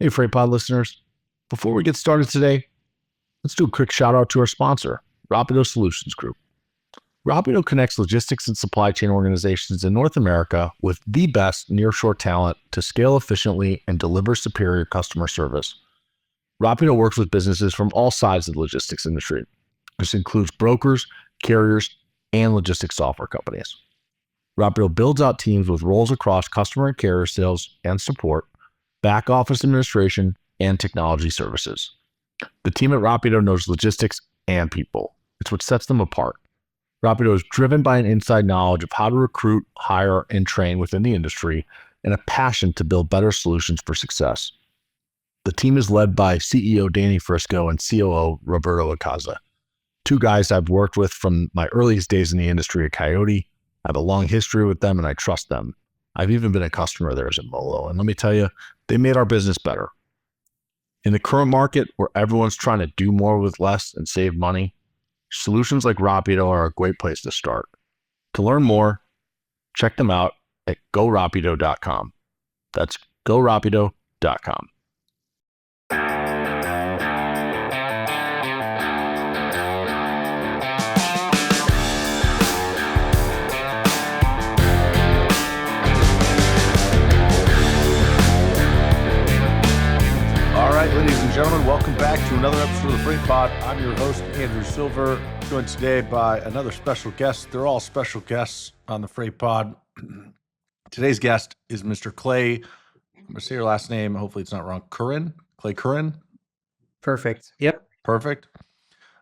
Hey, Freight Pod listeners. Before we get started today, let's do a quick shout out to our sponsor, Rapido Solutions Group. Rapido connects logistics and supply chain organizations in North America with the best nearshore talent to scale efficiently and deliver superior customer service. Rapido works with businesses from all sides of the logistics industry. This includes brokers, carriers, and logistics software companies. Rapido builds out teams with roles across customer and carrier sales and support, back office administration, and technology services. The team at Rapido knows logistics and people. It's what sets them apart. Rapido is driven by an inside knowledge of how to recruit, hire, and train within the industry, and a passion to build better solutions for success. The team is led by CEO Danny Frisco and COO Roberto Acaza, two guys I've worked with from my earliest days in the industry at Coyote. I have a long history with them and I trust them. I've even been a customer of theirs at Molo, and let me tell you, they made our business better. In the current market where everyone's trying to do more with less and save money, solutions like Rapido are a great place to start. To learn more, check them out at gorapido.com. That's gorapido.com. All right, ladies and gentlemen, welcome back to another episode of the Freight Pod. I'm your host, Andrew Silver, joined today by another special guest. They're all special guests on the Freight Pod. Today's guest is Mr. Clay. I'm going to say your last name. Hopefully it's not wrong. Curran? Clay Curran? Perfect. Yep. Perfect.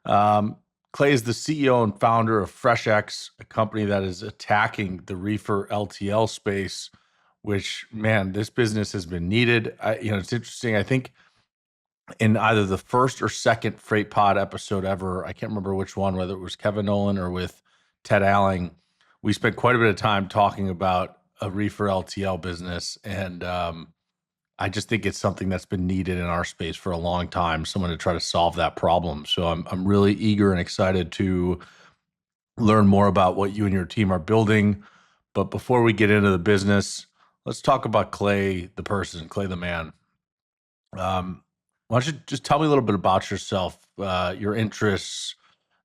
Clay is the CEO and founder of FreshX, a company that is attacking the reefer LTL space, which, man, this business has been needed. It's interesting. I think in either the first or second Freight Pod episode ever, I can't remember which one, whether it was Kevin Nolan or with Ted Alling, we spent quite a bit of time talking about a reefer LTL business. And I just think it's something that's been needed in our space for a long time, someone to try to solve that problem. So I'm really eager and excited to learn more about what you and your team are building. But before we get into the business, let's talk about Clay, the person, Clay, the man. Why don't you just tell me a little bit about yourself, your interests,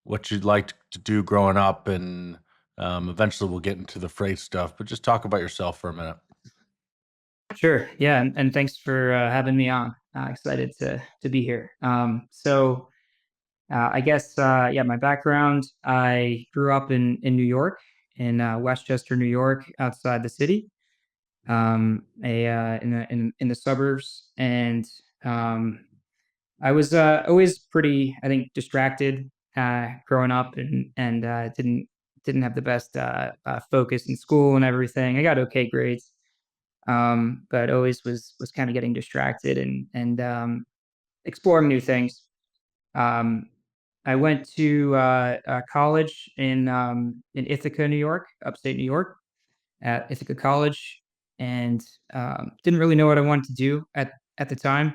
what you'd like to do growing up, and eventually we'll get into the freight stuff, but just talk about yourself for a minute. Sure. Yeah. And thanks for having me on. Excited to be here. I guess, my background, I grew up in New York, in Westchester, New York, outside the city, in the suburbs. And I was always pretty, I think, distracted growing up, and didn't have the best focus in school and everything. I got okay grades, but always was kind of getting distracted and exploring new things. Um, I went to college in Ithaca, New York, upstate New York, at Ithaca College, and didn't really know what I wanted to do at the time,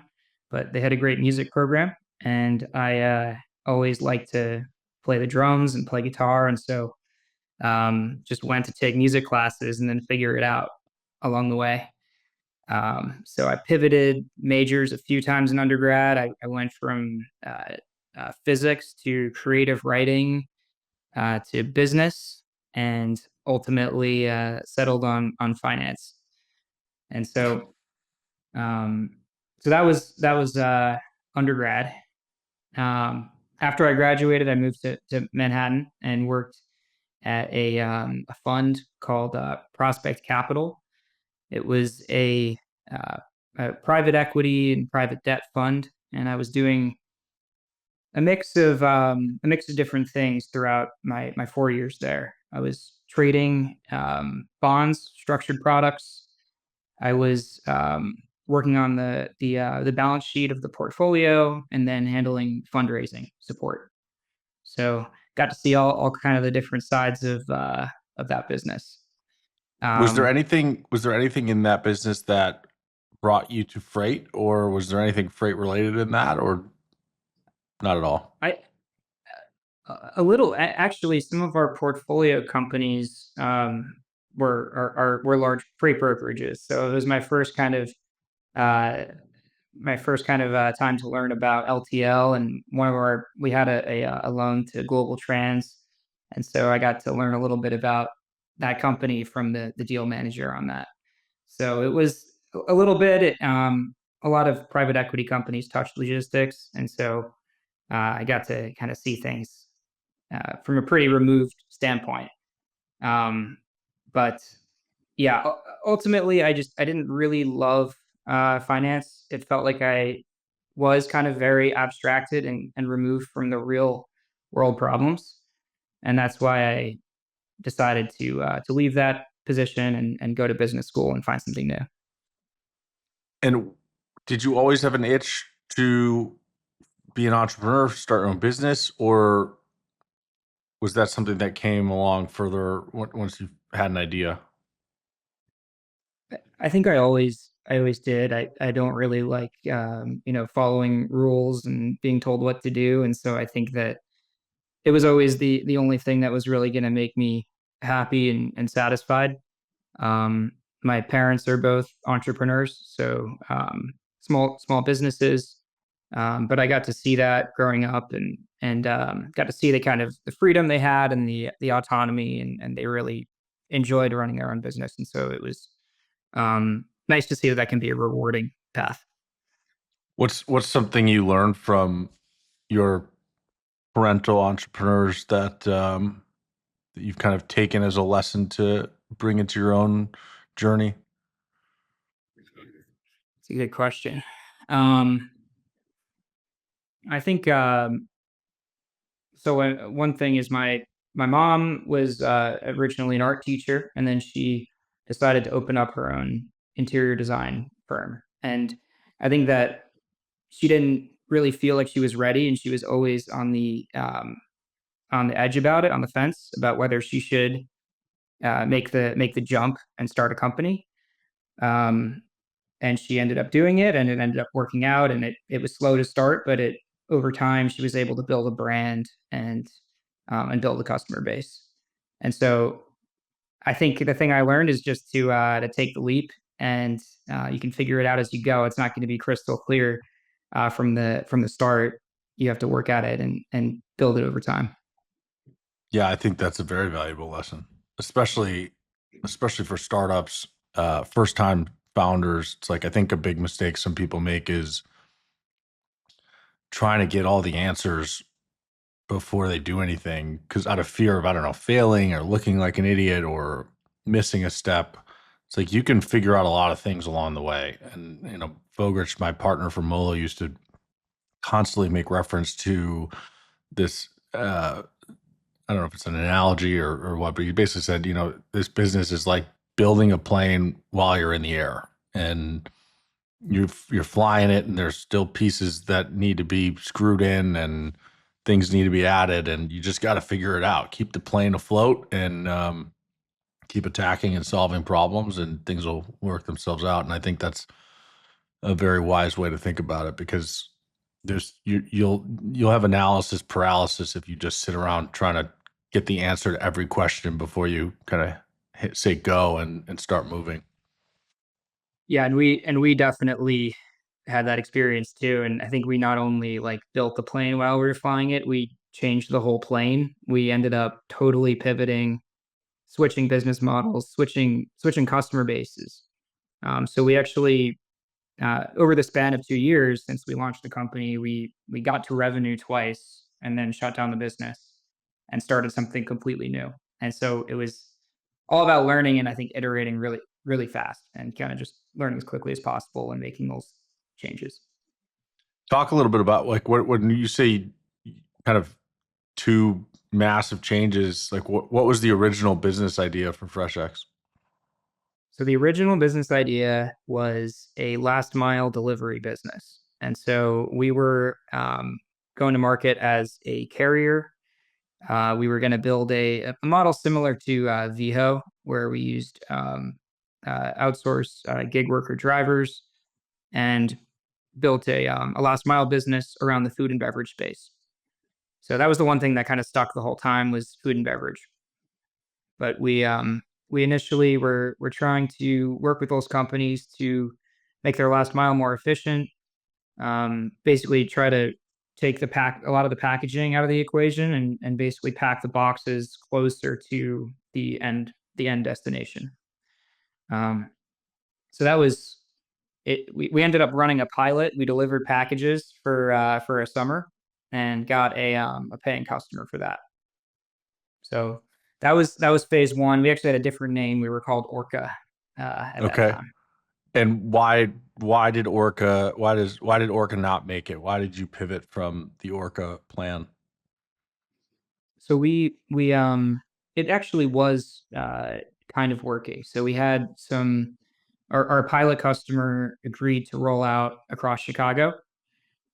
but they had a great music program, and I always liked to play the drums and play guitar, and so just went to take music classes and then figure it out along the way. So I pivoted majors a few times in undergrad. I went from physics to creative writing to business, and ultimately settled on finance. And so that was undergrad. After I graduated, I moved to Manhattan and worked at a fund called Prospect Capital. It was a private equity and private debt fund, and I was doing a mix of different things throughout my 4 years there. I was trading bonds, structured products. I was working on the balance sheet of the portfolio, and then handling fundraising support. So got to see all kind of the different sides of that business. Was there anything in that business that brought you to freight, or was there anything freight related in that, or not at all? A little, actually. Some of our portfolio companies were large freight brokerages. So it was my first kind of my first kind of time to learn about LTL, and we had a loan to Global Trans, and so I got to learn a little bit about that company from the deal manager on that. So it was a little bit. A lot of private equity companies touch logistics, and so I got to kind of see things from a pretty removed standpoint. Um, but yeah, ultimately, I didn't really love finance. It felt like I was kind of very abstracted and removed from the real world problems, and that's why I decided to leave that position and go to business school and find something new. And did you always have an itch to be an entrepreneur, start your own business, or was that something that came along further once you had an idea? I think I always did. I don't really like following rules and being told what to do, and so I think that it was always the only thing that was really going to make me happy and satisfied. Um, my parents are both entrepreneurs, so small businesses. But I got to see that growing up, and got to see the kind of the freedom they had and the autonomy, and they really enjoyed running their own business. And so it was nice to see that can be a rewarding path. What's something you learned from your parental entrepreneurs that you've kind of taken as a lesson to bring into your own journey? It's a good question. Um, I think so. One thing is my mom was originally an art teacher, and then she decided to open up her own interior design firm. And I think that she didn't really feel like she was ready, and she was always on the edge about it, on the fence about whether she should make the jump and start a company. Um, and she ended up doing it, and it ended up working out. And it was slow to start, but it over time she was able to build a brand and build a customer base. And so I think the thing I learned is just to take the leap, and you can figure it out as you go. It's not going to be crystal clear from the start. You have to work at it and build it over time. Yeah, I think that's a very valuable lesson, especially for startups, first time founders. It's like I think a big mistake some people make is trying to get all the answers before they do anything because out of fear of I don't know failing or looking like an idiot or missing a step. It's like you can figure out a lot of things along the way. And Vogrich, my partner from Molo, used to constantly make reference to this. I don't know if it's an analogy or what, but he basically said, this business is like building a plane while you're in the air, and you're flying it, and there's still pieces that need to be screwed in, and things need to be added, and you just got to figure it out. Keep the plane afloat, and keep attacking and solving problems, and things will work themselves out. And I think that's a very wise way to think about it because you'll have analysis paralysis if you just sit around trying to get the answer to every question before you kind of say go and start moving. Yeah, and we definitely had that experience too. And I think we not only like built the plane while we were flying it, we changed the whole plane. We ended up totally pivoting, switching business models, switching customer bases. So we actually over the span of 2 years since we launched the company, we got to revenue twice and then shut down the business and started something completely new. And so it was all about learning and I think iterating really fast and kind of just learning as quickly as possible and making those changes. Talk a little bit about like what when you say kind of two massive changes, like what was the original business idea for FreshX? So the original business idea was a last mile delivery business. And so we were going to market as a carrier. We were going to build a model similar to Viho, where we used outsource gig worker drivers and built a last mile business around the food and beverage space. So that was the one thing that kind of stuck the whole time was food and beverage. But we initially were trying to work with those companies to make their last mile more efficient, basically try to take a lot of the packaging out of the equation and basically pack the boxes closer to the end destination. So that was it. We ended up running a pilot. We delivered packages for a summer and got a paying customer for that. So that was phase one. We actually had a different name. We were called Orca at that Okay. time. And why did Orca not make it? Why did you pivot from the Orca plan? So we it actually was kind of working. So we had our pilot customer agreed to roll out across Chicago.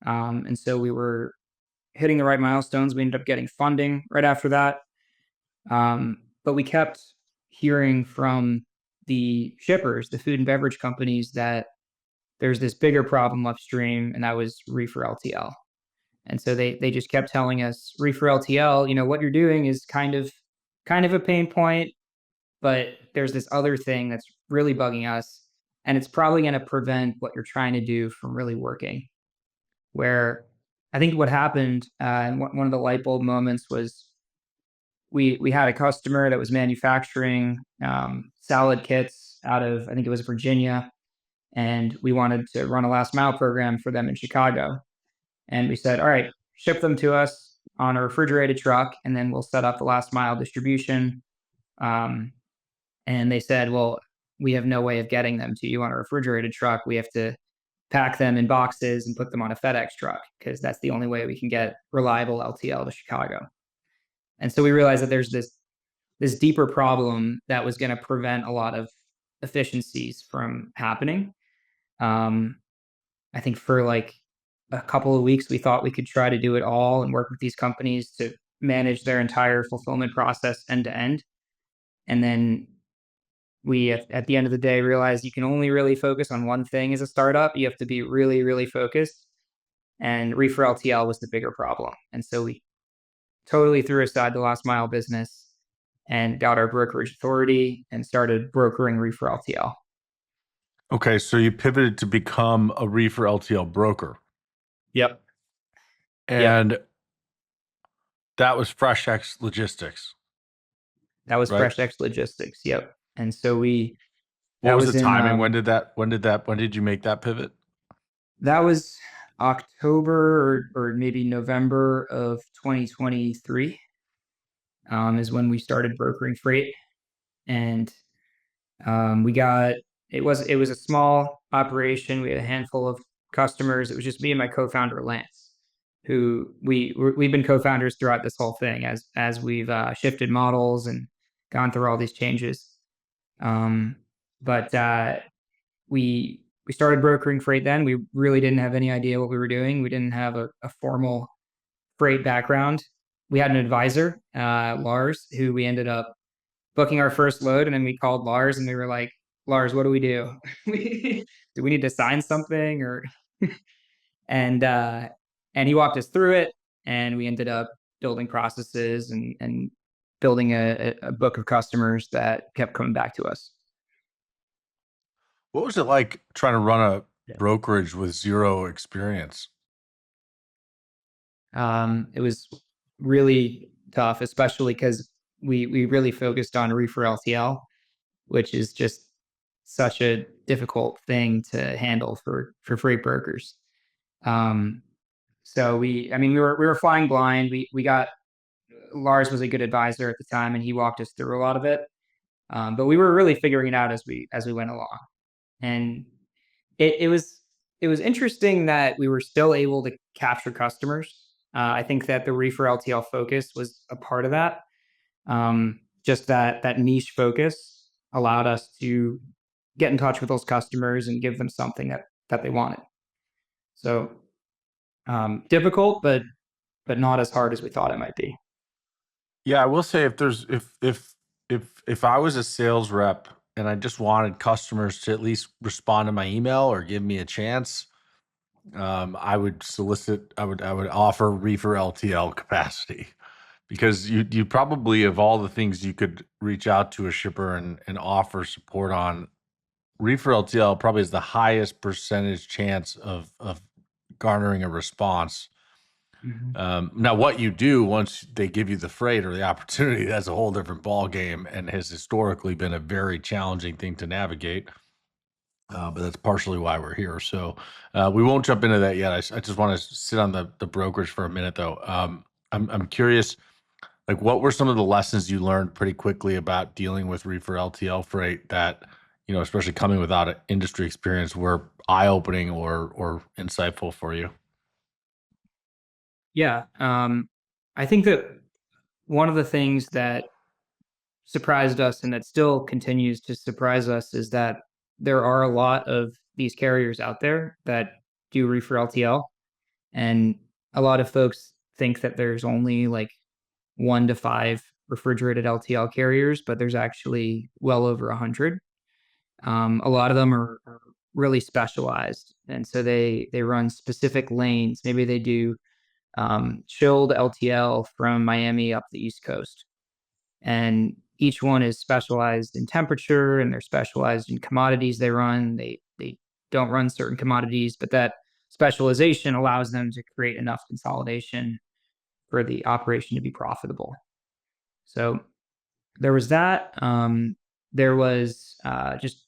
And so we were hitting the right milestones. We ended up getting funding right after that. But we kept hearing from the shippers, the food and beverage companies, that there's this bigger problem upstream, and that was reefer LTL. And so they just kept telling us, reefer LTL, what you're doing is kind of a pain point, but there's this other thing that's really bugging us, and it's probably going to prevent what you're trying to do from really working. Where I think what happened, and one of the light bulb moments was we had a customer that was manufacturing salad kits out of, I think it was Virginia, and we wanted to run a last mile program for them in Chicago. And we said, all right, ship them to us on a refrigerated truck, and then we'll set up the last mile distribution. And they said, well, we have no way of getting them to you on a refrigerated truck. We have to pack them in boxes and put them on a FedEx truck because that's the only way we can get reliable LTL to Chicago. And so we realized that there's this deeper problem that was going to prevent a lot of efficiencies from happening. I think for like a couple of weeks, we thought we could try to do it all and work with these companies to manage their entire fulfillment process end to end. And then we, at the end of the day, realized you can only really focus on one thing as a startup. You have to be really, really focused. And reefer LTL was the bigger problem. And so we totally threw aside the last mile business and got our brokerage authority and started brokering reefer LTL. Okay, so you pivoted to become a reefer LTL broker. Yep. And that was FreshX Logistics. That was right? FreshX Logistics. Yep. And so What was the timing? When did you make that pivot? That was October or maybe November of 2023 is when we started brokering freight. And it was a small operation. We had a handful of customers. It was just me and my co-founder Lance, who we've been co-founders throughout this whole thing as we've shifted models and gone through all these changes. But we started brokering freight then. We really didn't have any idea what we were doing. We didn't have a formal freight background. We had an advisor, Lars, who we ended up booking our first load, and then we called Lars and we were like, Lars, what do we do? Do we need to sign something or and he walked us through it, and we ended up building processes and building a book of customers that kept coming back to us. What was it like trying to run a brokerage with zero experience? It was really tough, especially because we really focused on reefer LTL, which is just such a difficult thing to handle for freight brokers. So we were flying blind. We got Lars was a good advisor at the time, and he walked us through a lot of it. But we were really figuring it out as we went along, and it was interesting that we were still able to capture customers. I think that the reefer LTL focus was a part of that. Just that niche focus allowed us to get in touch with those customers and give them something that they wanted. So difficult, but not as hard as we thought it might be. Yeah, I will say if I was a sales rep and I just wanted customers to at least respond to my email or give me a chance, I would offer reefer LTL capacity because you probably, of all the things you could reach out to a shipper and offer support on, reefer LTL probably has the highest percentage chance of garnering a response. Now, what you do once they give you the freight or the opportunity, that's a whole different ball game, and has historically been a very challenging thing to navigate. But that's partially why we're here. So we won't jump into that yet. I just want to sit on the brokerage for a minute, though. I'm curious, like, what were some of the lessons you learned pretty quickly about dealing with reefer LTL freight that, especially coming without an industry experience, were eye-opening or insightful for you? Yeah. I think that one of the things that surprised us and that still continues to surprise us is that there are a lot of these carriers out there that do reefer LTL. And a lot of folks think that there's only like 1 to 5 refrigerated LTL carriers, but there's actually well over 100. A lot of them are really specialized. And so they run specific lanes. Maybe they do chilled LTL from Miami up the East Coast. And each one is specialized in temperature and they're specialized in commodities they run. They don't run certain commodities, but that specialization allows them to create enough consolidation for the operation to be profitable. So there was that. There was just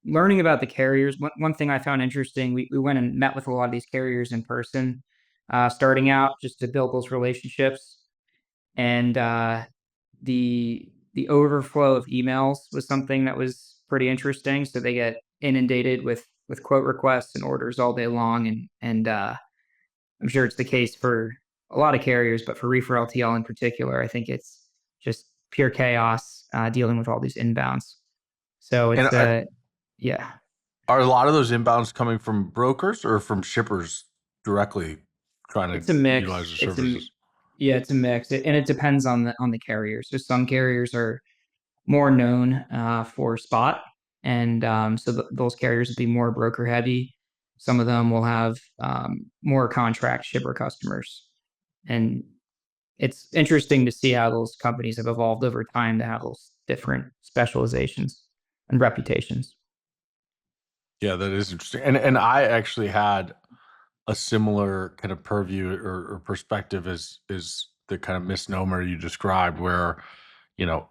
learning about the carriers. One thing I found interesting, we went and met with a lot of these carriers in person, starting out just to build those relationships. And the overflow of emails was something that was pretty interesting. So they get inundated with quote requests and orders all day long, and I'm sure it's the case for a lot of carriers, but for reefer LTL in particular, I think it's just pure chaos dealing with all these inbounds. So And it's yeah, are a lot of those inbounds coming from brokers or from shippers directly trying it's to a utilize mix. the services? Yeah, it's a mix, and it depends on the carrier. So some carriers are more known for spot, and so those carriers would be more broker heavy. Some of them will have more contract shipper customers, and it's interesting to see how those companies have evolved over time to have those different specializations and reputations. Yeah, that is interesting. And I actually had a similar kind of purview or perspective as the kind of misnomer you described, where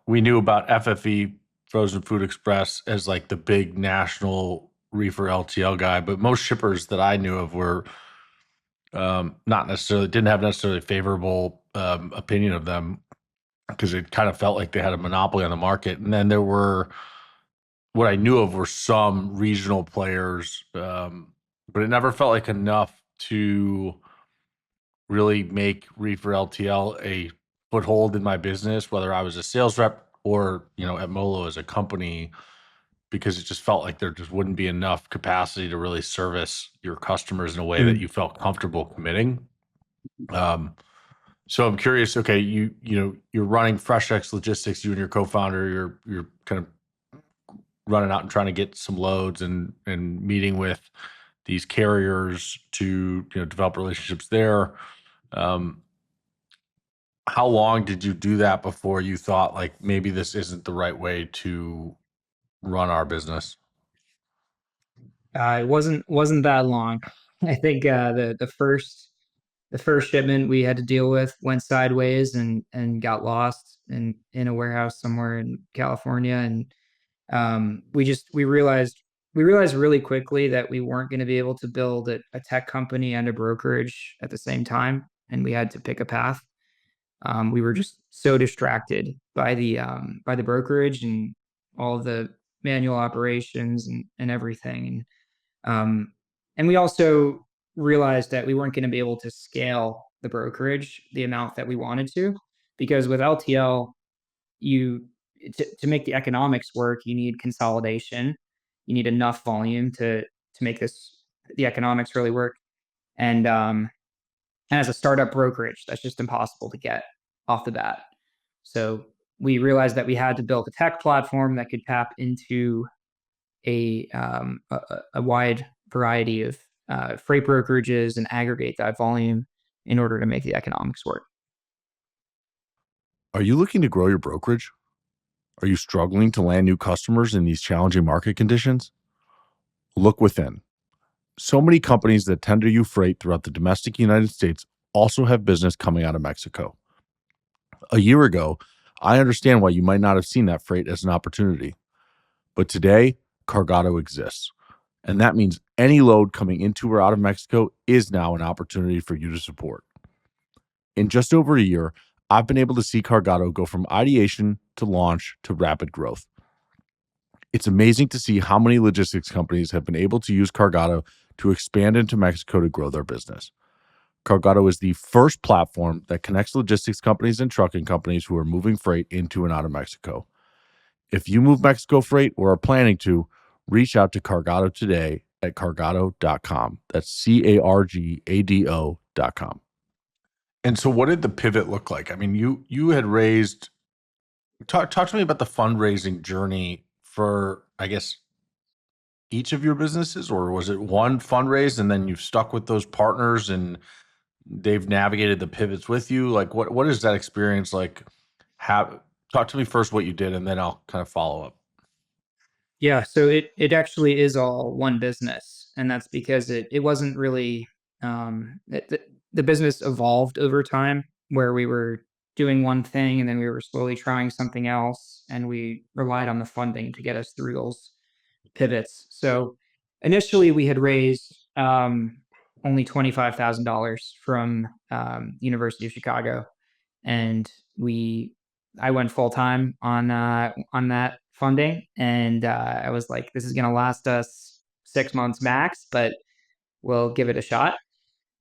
we knew about FFE, Frozen Food Express, as like the big national reefer LTL guy, but most shippers that I knew of were not necessarily didn't have necessarily favorable opinion of them because it kind of felt like they had a monopoly on the market. And then there were what I knew of were some regional players, but it never felt like enough to really make reefer LTL a foothold in my business, whether I was a sales rep or at Molo as a company, because it just felt like there just wouldn't be enough capacity to really service your customers in a way that you felt comfortable committing. So I'm curious. Okay, you're running FreshX Logistics. You and your co-founder, you're kind of running out and trying to get some loads and meeting with these carriers to develop relationships there. How long did you do that before you thought like maybe this isn't the right way to run our business? It wasn't that long. I think the first shipment we had to deal with went sideways and got lost in a warehouse somewhere in California, and we realized really quickly that we weren't going to be able to build a tech company and a brokerage at the same time, and we had to pick a path. We were just so distracted by the brokerage and all of the manual operations and everything. And we also realized that we weren't going to be able to scale the brokerage the amount that we wanted to, because with LTL, you to make the economics work, you need consolidation. You need enough volume to make the economics really work. And as a startup brokerage, that's just impossible to get off the bat. So we realized that we had to build a tech platform that could tap into a wide variety of freight brokerages and aggregate that volume in order to make the economics work. Are you looking to grow your brokerage? Are you struggling to land new customers in these challenging market conditions? Look within. So many companies that tender you freight throughout the domestic United States also have business coming out of Mexico. A year ago, I understand why you might not have seen that freight as an opportunity. But today, Cargado exists. And that means any load coming into or out of Mexico is now an opportunity for you to support. In just over a year, I've been able to see Cargado go from ideation to launch to rapid growth. It's amazing to see how many logistics companies have been able to use Cargado to expand into Mexico to grow their business. Cargado is the first platform that connects logistics companies and trucking companies who are moving freight into and out of Mexico. If you move Mexico freight or are planning to, reach out to Cargado today at cargado.com. That's CARGADO.com. And so what did the pivot look like? I mean, you had raised, talk to me about the fundraising journey for, I guess, each of your businesses, or was it one fundraise and then you've stuck with those partners and they've navigated the pivots with you? Like what is that experience like? Talk to me first what you did and then I'll kind of follow up. Yeah, so it actually is all one business, and that's because it wasn't really the business evolved over time, where we were doing one thing and then we were slowly trying something else, and we relied on the funding to get us through those pivots. So initially, we had raised only $25,000 from University of Chicago, and we I went full time on that funding, and I was like, this is going to last us 6 months max, but we'll give it a shot.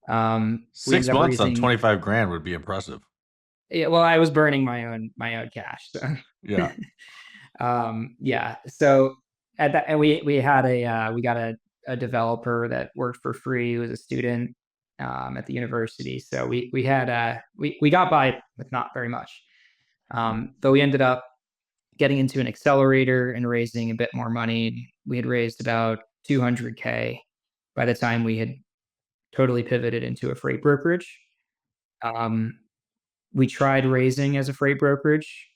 We ended Six up months on raising. 25 grand would be impressive. Yeah, well, I was burning my own cash. So. Yeah. Yeah. So at that, and we had we got a developer that worked for free, who was a student at the university. So we had we got by with not very much. But we ended up getting into an accelerator and raising a bit more money. We had raised about 200K by the time we had totally pivoted into a freight brokerage. Um, we tried raising as a freight brokerage,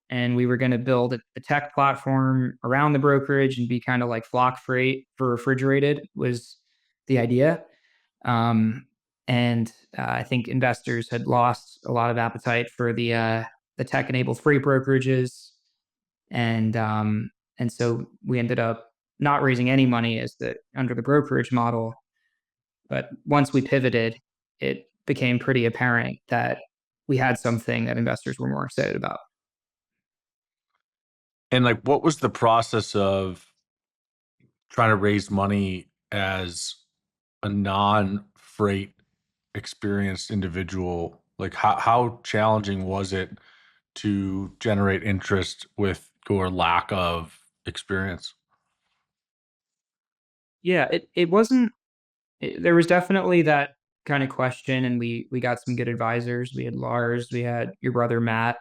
and we were going to build a tech platform around the brokerage and be kind of like Flock Freight for refrigerated was the idea. Um, and I think investors had lost a lot of appetite for the tech-enabled freight brokerages, and so we ended up not raising any money as under the brokerage model. But once we pivoted, it became pretty apparent that we had something that investors were more excited about. And like, what was the process of trying to raise money as a non-freight experienced individual? Like, how challenging was it to generate interest with your lack of experience? Yeah, it wasn't. There was definitely that kind of question, and we got some good advisors. We had Lars, we had your brother Matt,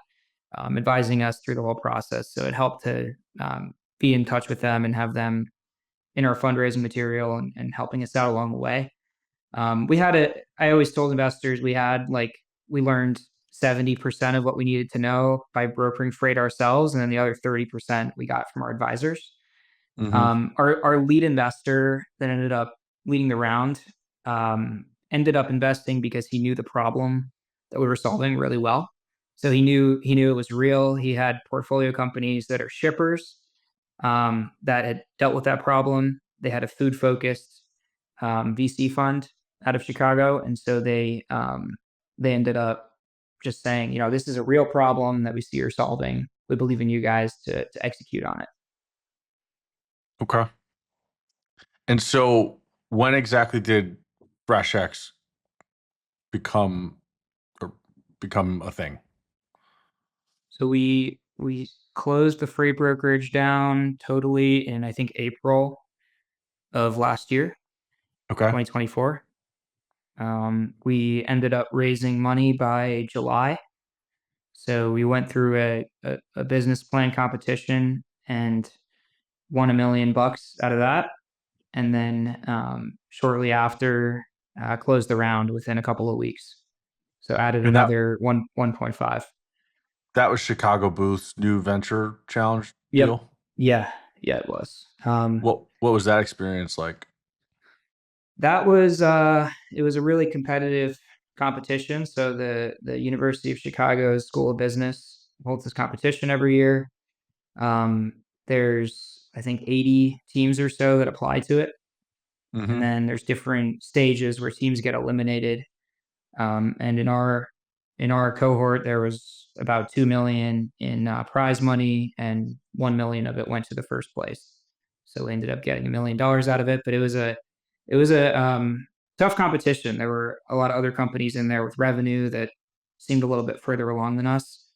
advising us through the whole process. So it helped to be in touch with them and have them in our fundraising material and helping us out along the way. I always told investors we learned 70% of what we needed to know by brokering freight ourselves, and then the other 30% we got from our advisors. Mm-hmm. Our lead investor that ended up leading the round ended up investing because he knew the problem that we were solving really well. So he knew it was real. He had portfolio companies that are shippers that had dealt with that problem. They had a food focused VC fund out of Chicago, and so they ended up just saying, this is a real problem that we see you're solving. We believe in you guys to execute on it. Okay. And so when exactly did FreshX become or become a thing? So we closed the freight brokerage down totally in, I think, April of last year, Okay. 2024. We ended up raising money by July. So we went through a business plan competition and won $1 million out of that. And then shortly after, closed the round within a couple of weeks. So added And another 1.5. that was Chicago Booth's new venture challenge Yep. deal. Yeah. Yeah, it was. What was that experience like? That was it was a really competitive competition. So the University of Chicago's School of Business holds this competition every year. There's I think 80 teams or so that apply to it, and Mm-hmm. then there's different stages where teams get eliminated. And in our cohort, there was about 2 million in prize money, and 1 million of it went to the first place. So we ended up getting $1 million out of it. But it was a tough competition. There were a lot of other companies in there with revenue that seemed a little bit further along than us.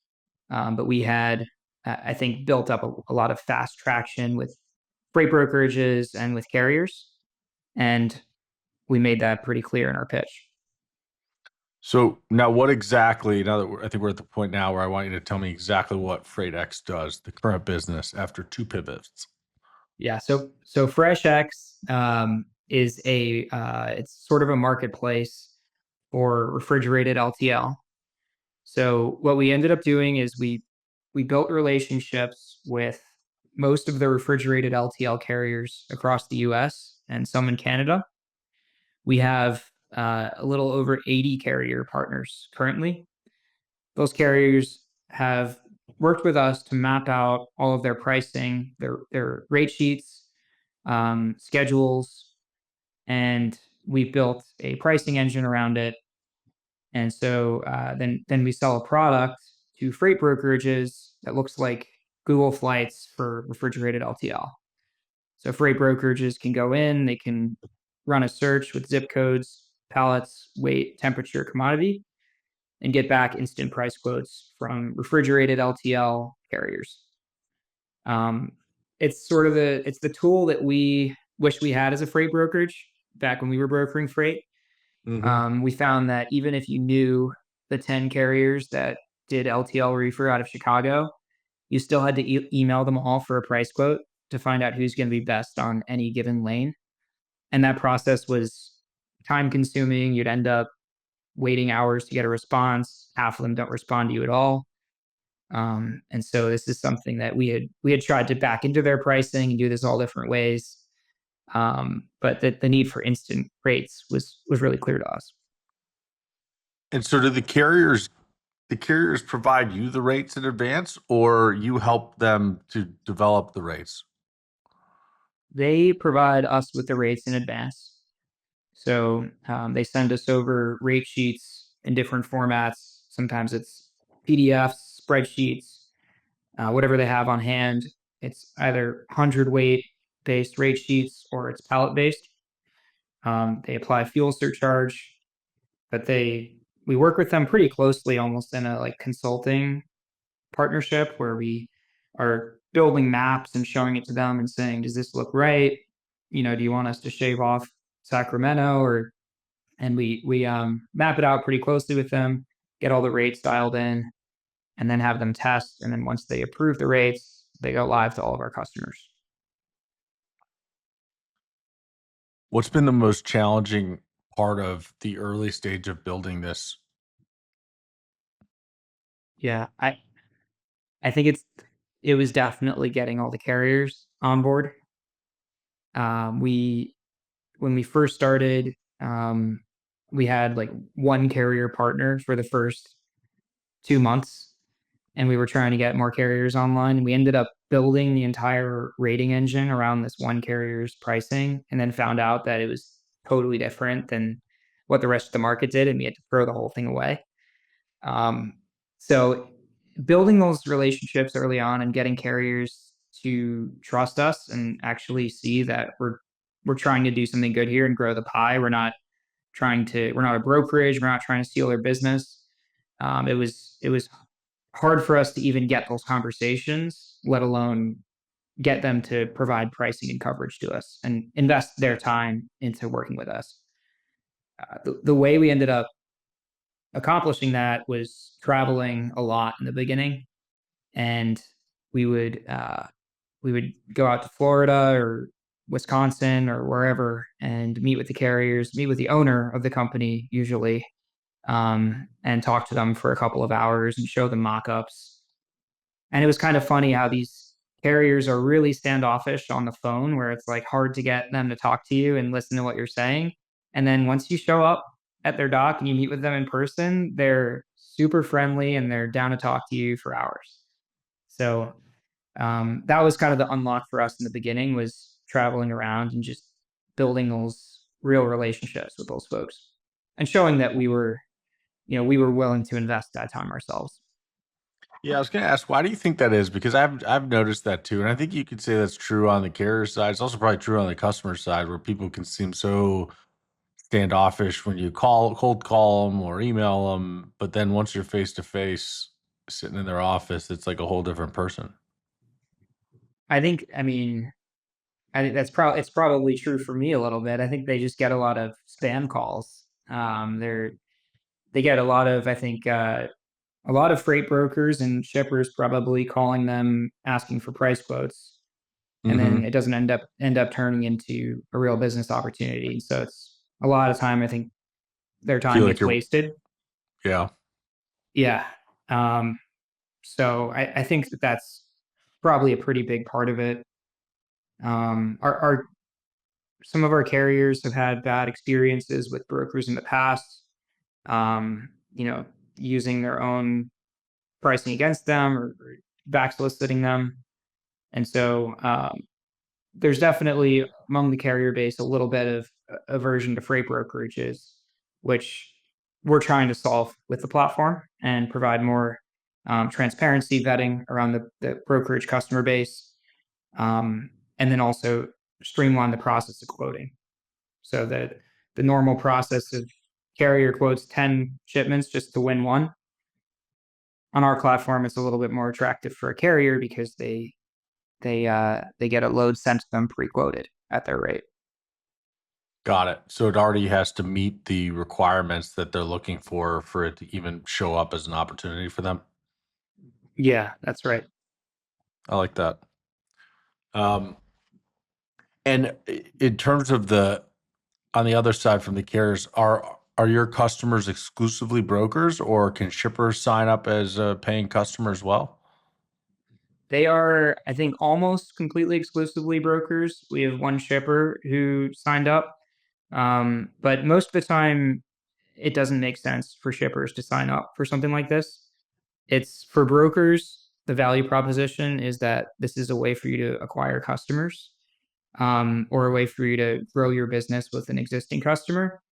But we had, I think, built up a lot of fast traction with freight brokerages and with carriers, and we made that pretty clear in our pitch. So now, what exactly? Now that I think we're at the point now where I want you to tell me exactly what FreightX does, the current business after two pivots. Yeah, so FreshX is a it's sort of a marketplace for refrigerated LTL. So what we ended up doing is we built relationships with most of the refrigerated LTL carriers across the US and some in Canada. We have a little over 80 carrier partners currently. Those carriers have worked with us to map out all of their pricing, their rate sheets, schedules, and we built a pricing engine around it. And so then we sell a product to freight brokerages that looks like Google Flights for refrigerated LTL. So freight brokerages can go in, they can run a search with zip codes, pallets, weight, temperature, commodity, and get back instant price quotes from refrigerated LTL carriers. Um, it's sort of the tool that we wish we had as a freight brokerage back when we were brokering freight. Mm-hmm. We found that even if you knew the 10 carriers that did LTL reefer out of Chicago, you still had to email them all for a price quote to find out who's going to be best on any given lane. And that process was time consuming. You'd end up waiting hours to get a response. Half of them don't respond to you at all. And so this is something that we had tried to back into their pricing and do this all different ways. But the need for instant rates was really clear to us. And so, do the carriers provide you the rates in advance, or you help them to develop the rates? They provide us with the rates in advance. So they send us over rate sheets in different formats. Sometimes it's PDFs, spreadsheets, whatever they have on hand. It's either hundredweight based rate sheets or it's pallet based. They apply fuel surcharge, but we work with them pretty closely, almost in a like consulting partnership where we are building maps and showing it to them and saying, does this look right? Do you want us to shave off Sacramento? Or and we map it out pretty closely with them, get all the rates dialed in, and then have them test. And then once they approve the rates, they go live to all of our customers. What's been the most challenging part of the early stage of building this? Yeah, I think it was definitely getting all the carriers on board. We when we first started, we had like one carrier partner for the first 2 months, and we were trying to get more carriers online. And we ended up building the entire rating engine around this one carrier's pricing, and then found out that it was totally different than what the rest of the market did, and we had to throw the whole thing away. Um, so building those relationships early on and getting carriers to trust us and actually see that we're trying to do something good here and grow the pie. We're not a brokerage. We're not trying to steal their business. It was hard for us to even get those conversations, let alone get them to provide pricing and coverage to us and invest their time into working with us. The way we ended up accomplishing that was traveling a lot in the beginning, and we would uh, we would go out to Florida or Wisconsin or wherever and meet with the carriers, meet with the owner of the company usually, and talk to them for a couple of hours and show them mock-ups. And it was kind of funny how these carriers are really standoffish on the phone, where it's like hard to get them to talk to you and listen to what you're saying. And then once you show up at their dock and you meet with them in person, they're super friendly and they're down to talk to you for hours. So that was kind of the unlock for us in the beginning, was traveling around and just building those real relationships with those folks and showing that we were willing to invest that time ourselves. Yeah, I was going to ask, why do you think that is? Because I've noticed that too, and I think you could say that's true on the carrier side. It's also probably true on the customer side, where people can seem so standoffish when you cold call them or email them, but then once you're face to face, sitting in their office, it's like a whole different person. I mean, I think it's probably true for me a little bit. I think they just get a lot of spam calls. They get a lot of, I think, a lot of freight brokers and shippers probably calling them asking for price quotes, and then it doesn't end up turning into a real business opportunity. So it's a lot of time. I think their Feel time like gets you're, wasted. yeah, Yeah. Um, so I think that's probably a pretty big part of it. Our Some of our carriers have had bad experiences with brokers in the past, um, you know, using their own pricing against them or back soliciting them. And so there's definitely among the carrier base a little bit of aversion to freight brokerages, which we're trying to solve with the platform and provide more transparency vetting around the brokerage customer base, and then also streamline the process of quoting, so that the normal process of carrier quotes 10 shipments just to win one. On our platform, it's a little bit more attractive for a carrier because they get a load sent to them pre-quoted at their rate. got it. So it already has to meet the requirements that they're looking for it to even show up as an opportunity for them. Yeah, that's right. I like that. And in terms of on the other side from the carriers, are your customers exclusively brokers, or can shippers sign up as a paying customer as well? They are, I think, almost completely exclusively brokers. We have one shipper who signed up, but most of the time, it doesn't make sense for shippers to sign up for something like this. It's for brokers. The value proposition is that this is a way for you to acquire customers, or a way for you to grow your business with an existing customer.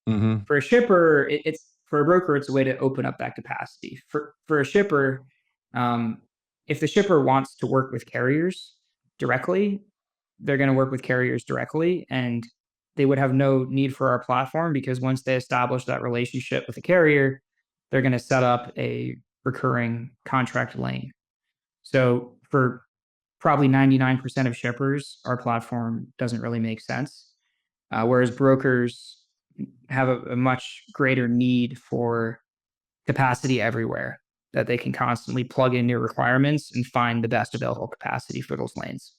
Mm-hmm. For a shipper, it's for a broker, it's a way to open up that capacity. For a shipper, um, if the shipper wants to work with carriers directly, they're going to work with carriers directly, and they would have no need for our platform, because once they establish that relationship with a carrier, they're going to set up a recurring contract lane. So for probably 99% of shippers, our platform doesn't really make sense. Whereas brokers have a much greater need for capacity everywhere, that they can constantly plug in new requirements and find the best available capacity for those lanes.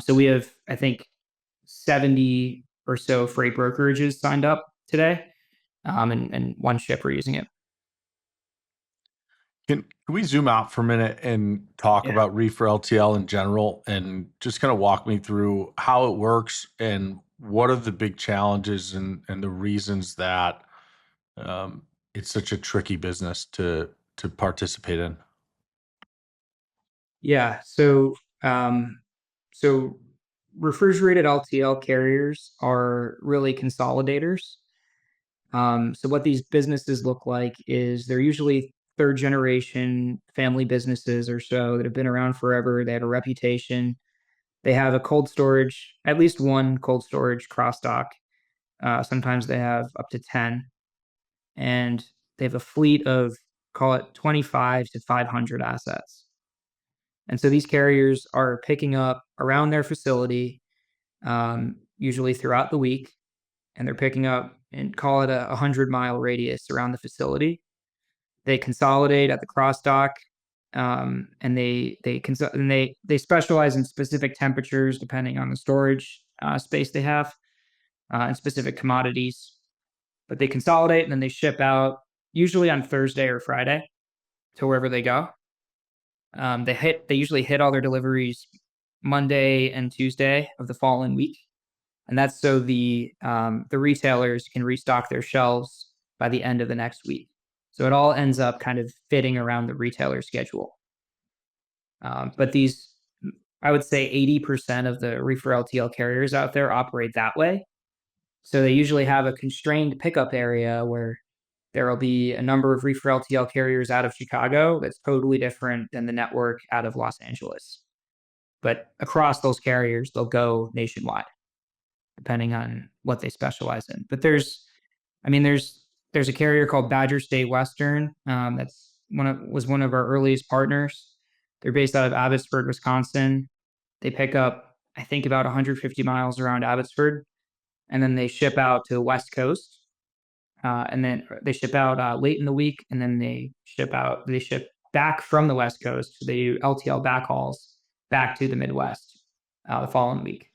So we have, I think, 70 or so freight brokerages signed up today, and one shipper using it. Can we zoom out for a minute and talk Yeah. about reefer LTL in general, and just kind of walk me through how it works and what are the big challenges and the reasons that um, it's such a tricky business to participate in? Yeah. Um, so refrigerated LTL carriers are really consolidators. So what these businesses look like is they're usually third generation family businesses or so that have been around forever. They have a reputation. They have a cold storage, at least one cold storage cross dock. Sometimes they have up to 10, and they have a fleet of, call it, 25 to 500 assets. And so these carriers are picking up around their facility, usually throughout the week, and they're picking up, and call it a 100-mile radius around the facility. They consolidate at the cross dock, and they specialize in specific temperatures depending on the storage space they have, and specific commodities. But they consolidate and then they ship out, usually on Thursday or Friday, to wherever they go. They usually hit all their deliveries Monday and Tuesday of the following week. And that's so the retailers can restock their shelves by the end of the next week. So it all ends up kind of fitting around the retailer schedule. But these, I would say 80% of the reefer LTL carriers out there operate that way. So they usually have a constrained pickup area where there will be a number of reefer LTL carriers out of Chicago that's totally different than the network out of Los Angeles. But across those carriers, they'll go nationwide, depending on what they specialize in. But there's a carrier called Badger State Western. That's was one of our earliest partners. They're based out of Abbotsford, Wisconsin. They pick up, I think, about 150 miles around Abbotsford, and then they ship out to the West Coast. And then they ship out late in the week, and then they ship back from the West Coast. So they do LTL backhauls back to the Midwest the following week.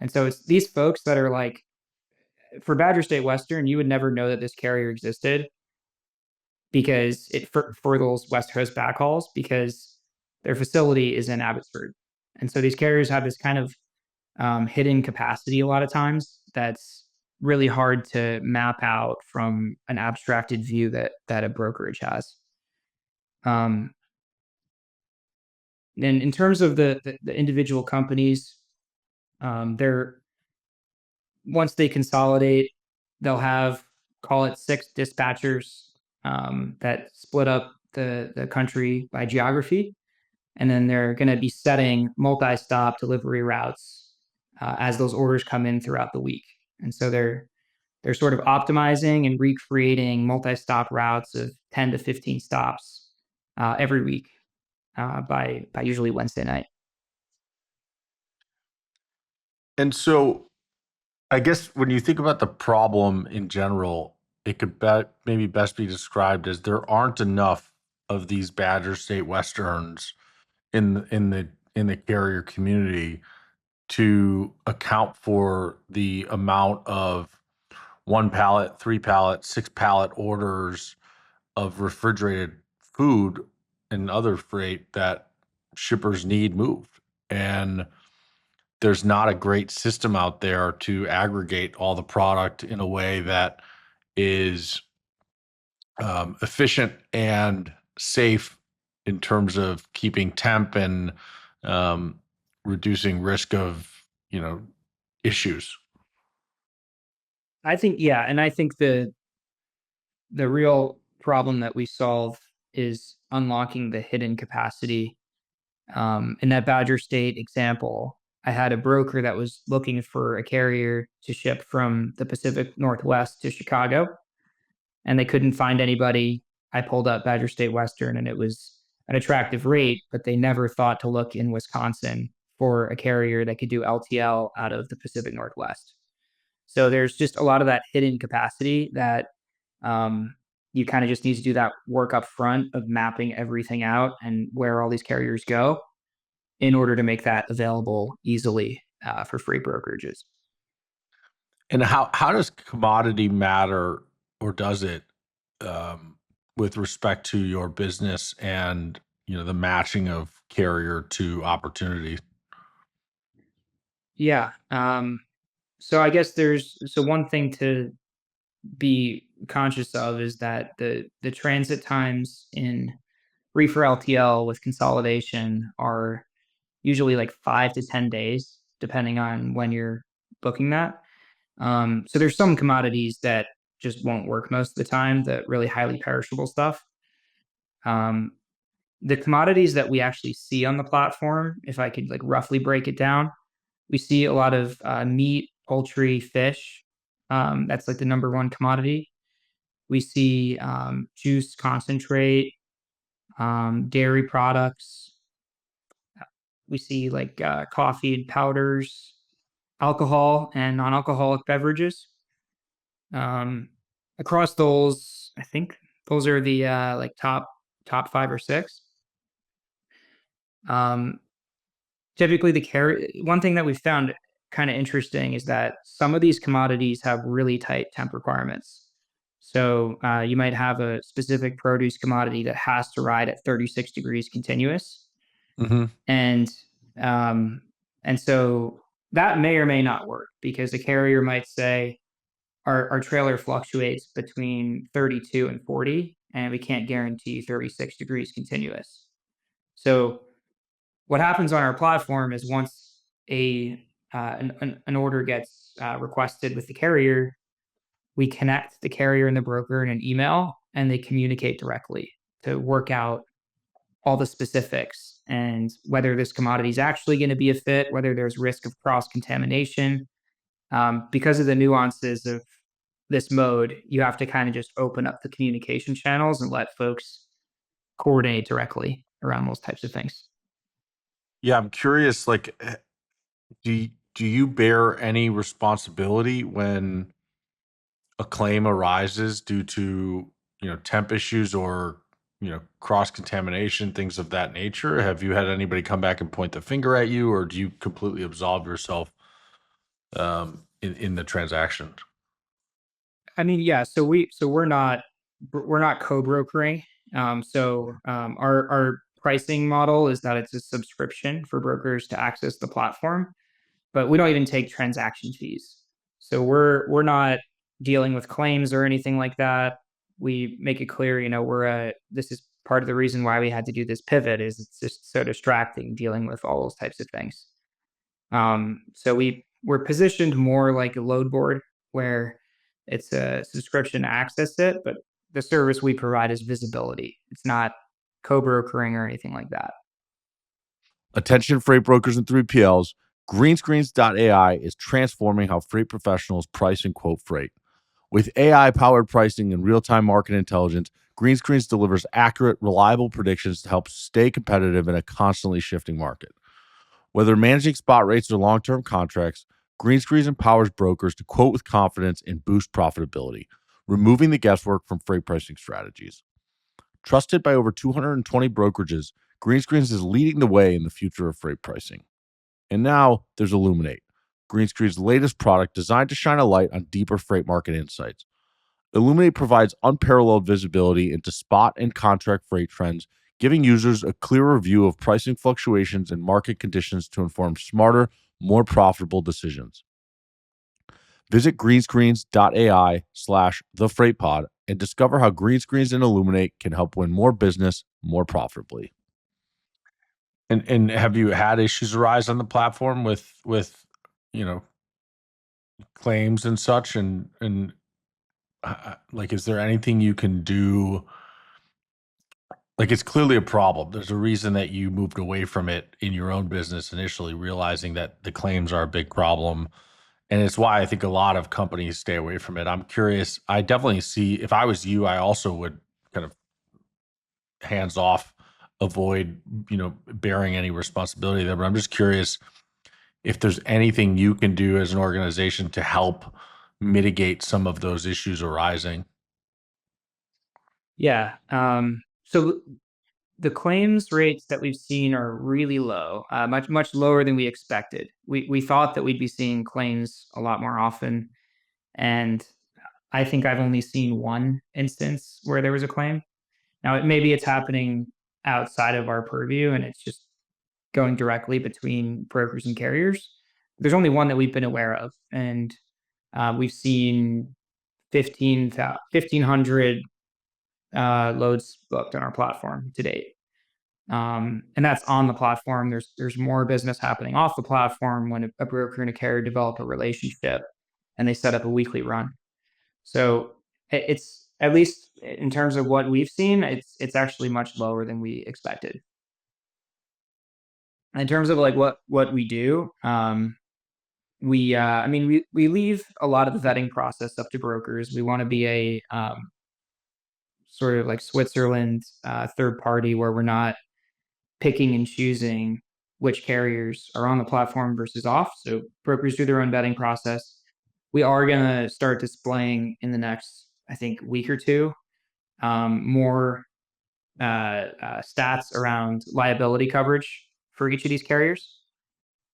And so it's these folks that are like, for Badger State Western, you would never know that this carrier existed because for those West Coast backhauls, because their facility is in Abbotsford. And so these carriers have this kind of hidden capacity a lot of times that's really hard to map out from an abstracted view that a brokerage has. And in terms of the individual companies, they're once they consolidate, they'll have, call it 6 dispatchers that split up the country by geography. And then they're going to be setting multi-stop delivery routes as those orders come in throughout the week. And so they're sort of optimizing and recreating multi-stop routes of 10 to 15 stops every week by usually Wednesday night. And so I guess when you think about the problem in general, it could maybe best be described as there aren't enough of these Badger State Westerns in the carrier community to account for the amount of 1 pallet, 3 pallet, 6 pallet orders of refrigerated food and other freight that shippers need moved. And there's not a great system out there to aggregate all the product in a way that is efficient and safe in terms of keeping temp and reducing risk of issues. I think, yeah, and I think the real problem that we solve is unlocking the hidden capacity. In that Badger State example, I had a broker that was looking for a carrier to ship from the Pacific Northwest to Chicago, and they couldn't find anybody. I pulled up Badger State Western, and it was an attractive rate, but they never thought to look in Wisconsin for a carrier that could do LTL out of the Pacific Northwest. So there's just a lot of that hidden capacity that you kind of just need to do that work up front of mapping everything out and where all these carriers go in order to make that available easily for freight brokerages. And how does commodity matter, or does it, with respect to your business and the matching of carrier to opportunity? Yeah. So I guess one thing to be conscious of is that the transit times in reefer LTL with consolidation are usually like 5 to 10 days, depending on when you're booking that. So there's some commodities that just won't work most of the time, the really highly perishable stuff. The commodities that we actually see on the platform, if I could like roughly break it down, we see a lot of meat, poultry, fish. That's like the number one commodity. We see juice concentrate, dairy products. We see like coffee and powders, alcohol and non-alcoholic beverages. Across those, I think those are the like top 5 or 6. Typically, one thing that we found kind of interesting is that some of these commodities have really tight temp requirements. So you might have a specific produce commodity that has to ride at 36 degrees continuous, Mm-hmm. and so that may or may not work, because a carrier might say our trailer fluctuates between 32 and 40, and we can't guarantee 36 degrees continuous. So what happens on our platform is once an order gets requested with the carrier, we connect the carrier and the broker in an email, and they communicate directly to work out all the specifics and whether this commodity is actually going to be a fit, whether there's risk of cross contamination. Because of the nuances of this mode, you have to kind of just open up the communication channels and let folks coordinate directly around those types of things. Yeah, I'm curious, like, do you bear any responsibility when a claim arises due to, temp issues or, cross contamination, things of that nature? Have you had anybody come back and point the finger at you, or do you completely absolve yourself in the transaction? I mean, yeah. So we're not co-brokering. Our pricing model is that it's a subscription for brokers to access the platform, but we don't even take transaction fees. So we're not dealing with claims or anything like that. We make it clear, this is part of the reason why we had to do this pivot, is it's just so distracting dealing with all those types of things. We're positioned more like a load board, where it's a subscription to access it, but the service we provide is visibility. It's not co-brokering or anything like that. Attention freight brokers and 3PLs, Greenscreens.ai is transforming how freight professionals price and quote freight. With AI-powered pricing and real-time market intelligence, Greenscreens delivers accurate, reliable predictions to help stay competitive in a constantly shifting market. Whether managing spot rates or long-term contracts, Greenscreens empowers brokers to quote with confidence and boost profitability, removing the guesswork from freight pricing strategies. Trusted by over 220 brokerages, Greenscreens is leading the way in the future of freight pricing. And now there's Illuminate, Greenscreens' latest product designed to shine a light on deeper freight market insights. Illuminate provides unparalleled visibility into spot and contract freight trends, giving users a clearer view of pricing fluctuations and market conditions to inform smarter, more profitable decisions. Visit greenscreens.ai/thefreightpod and discover how Greenscreens and Illuminate can help win more business more profitably. And have you had issues arise on the platform with claims and such? And like, is there anything you can do? Like, it's clearly a problem. There's a reason that you moved away from it in your own business initially, realizing that the claims are a big problem. And it's why I think a lot of companies stay away from it. I'm curious. I definitely see, if I was you, I also would kind of hands off, avoid, bearing any responsibility there. But I'm just curious if there's anything you can do as an organization to help mitigate some of those issues arising. Yeah. So the claims rates that we've seen are really low, much lower than we expected. We thought that we'd be seeing claims a lot more often, and I think I've only seen one instance where there was a claim. Now, maybe it's happening outside of our purview, and it's just going directly between brokers and carriers. There's only one that we've been aware of, and we've seen 1,500 loads booked on our platform to date. And that's on the platform. There's more business happening off the platform when a broker and a carrier develop a relationship and they set up a weekly run. So it's, at least in terms of what we've seen, it's actually much lower than we expected. In terms of like what we do, we leave a lot of the vetting process up to brokers. We want to be a sort of like Switzerland third party, where we're not picking and choosing which carriers are on the platform versus off. So brokers do their own vetting process. We are going to start displaying in the next, I think, week or two, more stats around liability coverage for each of these carriers.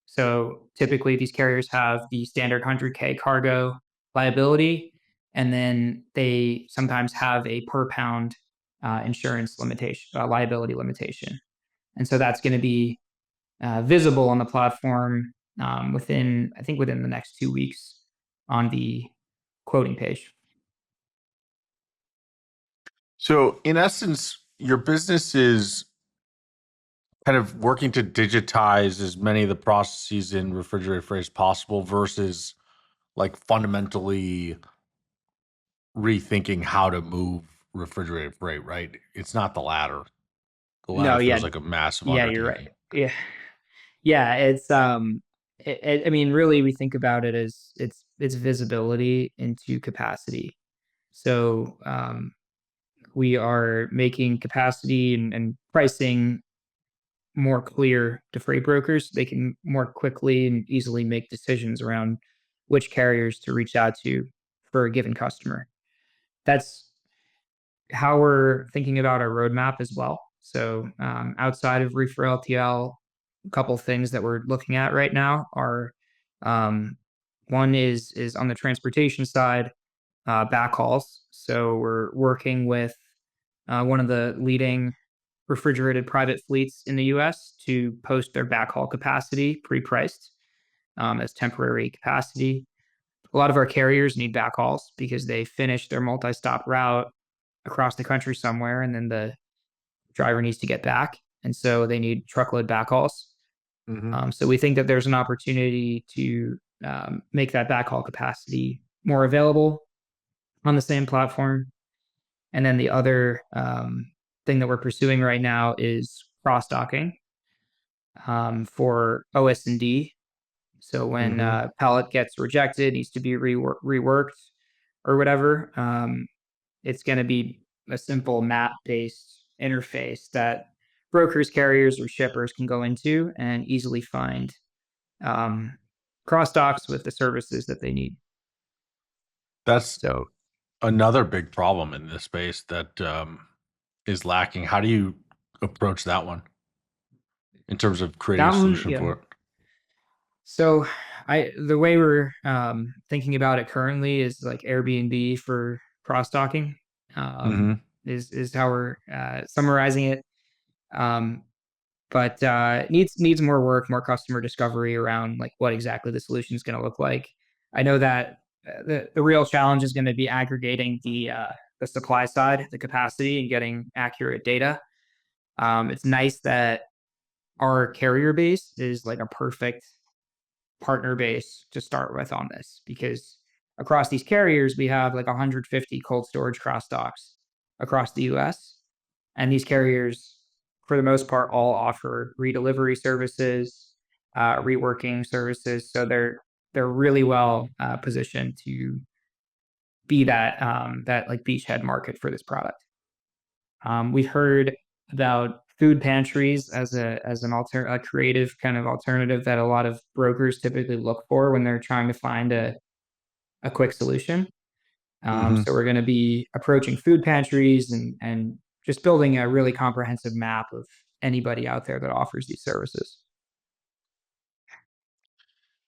So typically these carriers have the standard 100K cargo liability, and then they sometimes have a per pound insurance limitation, liability limitation. And so that's going to be visible on the platform within the next 2 weeks on the quoting page. So, in essence, your business is kind of working to digitize as many of the processes in refrigerated freight as possible versus like fundamentally rethinking how to move refrigerated freight, right? It's not the latter. The No, latter feels yeah, like a massive yeah, you're right. undertaking. Yeah, yeah, it's I mean, really, we think about it as it's visibility into capacity. So we are making capacity and pricing more clear to freight brokers. They can more quickly and easily make decisions around which carriers to reach out to for a given customer. That's how we're thinking about our roadmap as well. So outside of reefer LTL, a couple things that we're looking at right now are one is on the transportation side, backhauls. So we're working with one of the leading refrigerated private fleets in the US to post their backhaul capacity pre-priced as temporary capacity. A lot of our carriers need backhauls because they finish their multi-stop route across the country somewhere, and then the driver needs to get back, and so they need truckload backhauls. Mm-hmm. So we think that there's an opportunity to make that backhaul capacity more available on the same platform. And then the other thing that we're pursuing right now is cross docking for OS&D. So when Mm-hmm. pallet gets rejected, needs to be reworked or whatever, it's going to be a simple map-based interface that brokers, carriers, or shippers can go into and easily find cross docks with the services that they need. That's So another big problem in this space that is lacking. How do you approach that one in terms of creating a that one, solution yeah. for it? So the way we're thinking about it currently is like Airbnb for cross docking. Mm-hmm. Is how we're summarizing it. Um, but needs more work, more customer discovery around like what exactly the solution is going to look like. I know that the real challenge is going to be aggregating the supply side, the capacity, and getting accurate data. It's nice that our carrier base is like a perfect partner base to start with on this because across these carriers we have like 150 cold storage cross docks across the US, and these carriers for the most part all offer redelivery services, reworking services, so they're really well positioned to be that like beachhead market for this product. We've heard about food pantries as a creative kind of alternative that a lot of brokers typically look for when they're trying to find a quick solution. Mm-hmm. So we're going to be approaching food pantries and just building a really comprehensive map of anybody out there that offers these services.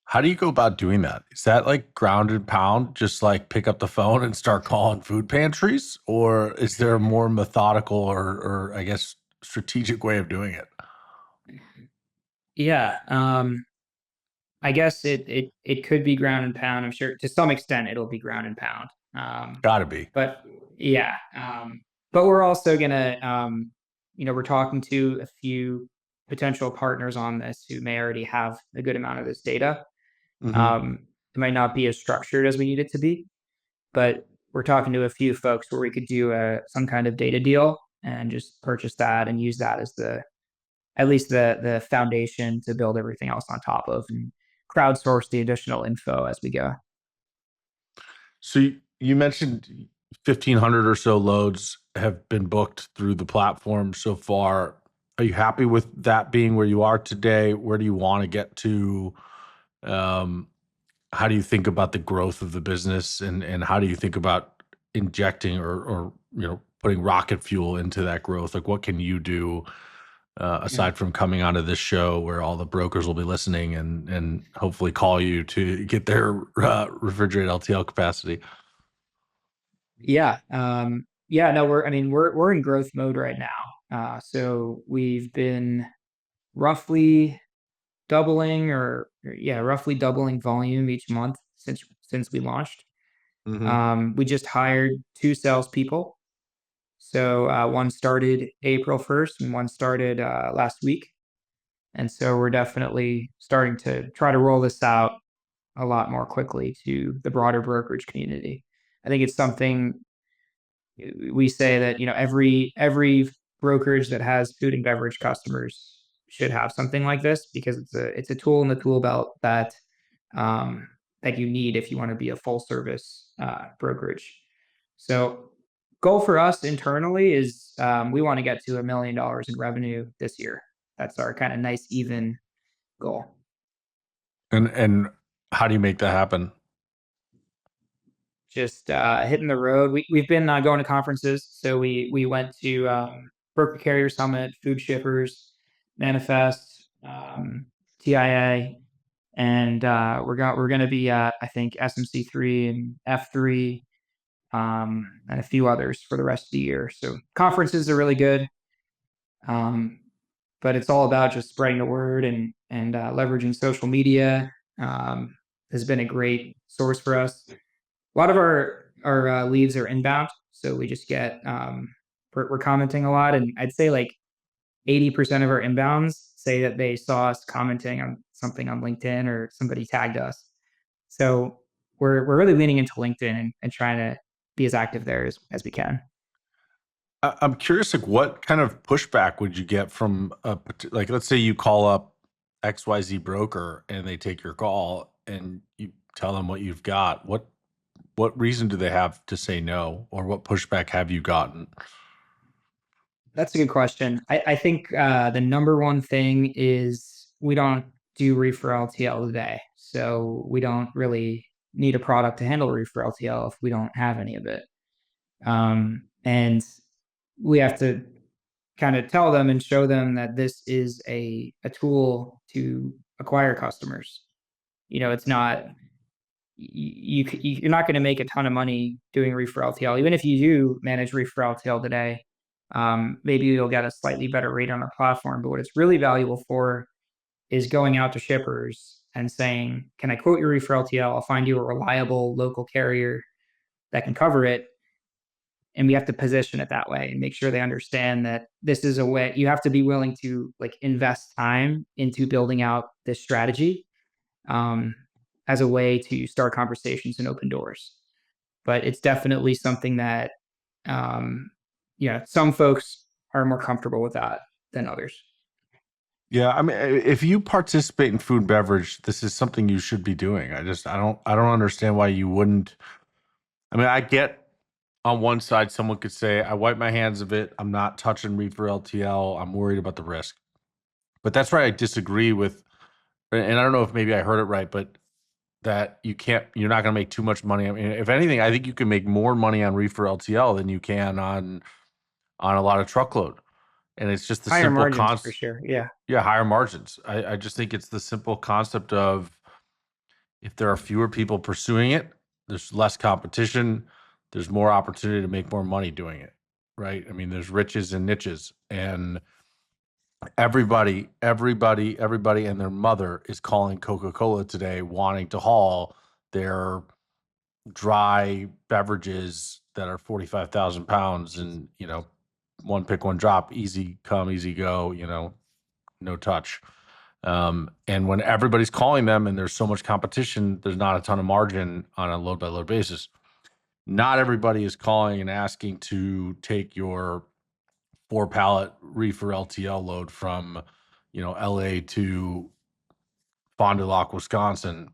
How do you go about doing that? Is that like ground and pound, just like pick up the phone and start calling food pantries? Or is there a more methodical or I guess strategic way of doing it? Yeah, I guess it could be ground and pound. I'm sure to some extent it'll be ground and pound. Gotta be. But yeah, but we're also gonna, we're talking to a few potential partners on this who may already have a good amount of this data. Mm-hmm. It might not be as structured as we need it to be, but we're talking to a few folks where we could do some kind of data deal and just purchase that and use that as at least the foundation to build everything else on top of and crowdsource the additional info as we go. So you mentioned 1,500 or so loads have been booked through the platform so far. Are you happy with that being where you are today? Where do you want to get to? Um, how do you think about the growth of the business, and how do you think about injecting or putting rocket fuel into that growth? Like, what can you do Yeah. aside from coming onto this show where all the brokers will be listening and hopefully call you to get their refrigerated LTL capacity? Yeah. Yeah, no, we're in growth mode right now. So we've been roughly doubling or roughly doubling volume each month since we launched. Mm-hmm. We just hired 2 salespeople. So one started April 1st and one started last week. And so we're definitely starting to try to roll this out a lot more quickly to the broader brokerage community. I think it's something we say that, every brokerage that has food and beverage customers should have something like this, because it's a tool in the tool belt um, that you need if you want to be a full service brokerage. So goal for us internally is, we want to get to $1 million in revenue this year. That's our kind of nice even goal. And how do you make that happen? Just hitting the road. We've been going to conferences. So we went to Broker Carrier Summit, Food Shippers, Manifest, TIA, and we're going to be at, I think, SMC3 and F3, and a few others for the rest of the year. So conferences are really good, but it's all about just spreading the word and leveraging social media. Has been a great source for us. A lot of our leads are inbound, so we just get we're commenting a lot, and I'd say like 80% of our inbounds say that they saw us commenting on something on LinkedIn or somebody tagged us. So we're really leaning into LinkedIn and trying to be as active there as we can. I'm curious, like, what kind of pushback would you get from like, let's say you call up XYZ broker and they take your call and you tell them what you've got. What reason do they have to say no, or what pushback have you gotten? That's a good question. I think the number one thing is we don't do reefer LTL today. So we don't really need a product to handle reefer LTL if we don't have any of it. And we have to kind of tell them and show them that this is a tool to acquire customers. It's not, you're not going to make a ton of money doing reefer LTL. Even if you do manage reefer LTL today, maybe you'll get a slightly better rate on our platform. But what it's really valuable for is going out to shippers and saying, can I quote your reefer LTL? I'll find you a reliable local carrier that can cover it. And we have to position it that way and make sure they understand that this is a way. You have to be willing to like invest time into building out this strategy, as a way to start conversations and open doors. But it's definitely something that, some folks are more comfortable with that than others. Yeah, I mean, if you participate in food and beverage, this is something you should be doing. I don't understand why you wouldn't. I mean, I get on one side, someone could say, I wipe my hands of it. I'm not touching reefer LTL. I'm worried about the risk. But that's where I disagree with, and I don't know if maybe I heard it right, but that you're not going to make too much money. I mean, if anything, I think you can make more money on reefer LTL than you can on a lot of truckload. And it's just the Higher simple margins for sure. Yeah. yeah, higher margins. I just think it's the simple concept of, if there are fewer people pursuing it, there's less competition, there's more opportunity to make more money doing it, right? I mean, there's riches and niches, and everybody and their mother is calling Coca-Cola today wanting to haul their dry beverages that are 45,000 pounds, and, one pick, one drop, easy come, easy go, no touch. And when everybody's calling them and there's so much competition, there's not a ton of margin on a load by load basis. Not everybody is calling and asking to take your 4-pallet reefer LTL load from, LA to Fond du Lac, Wisconsin.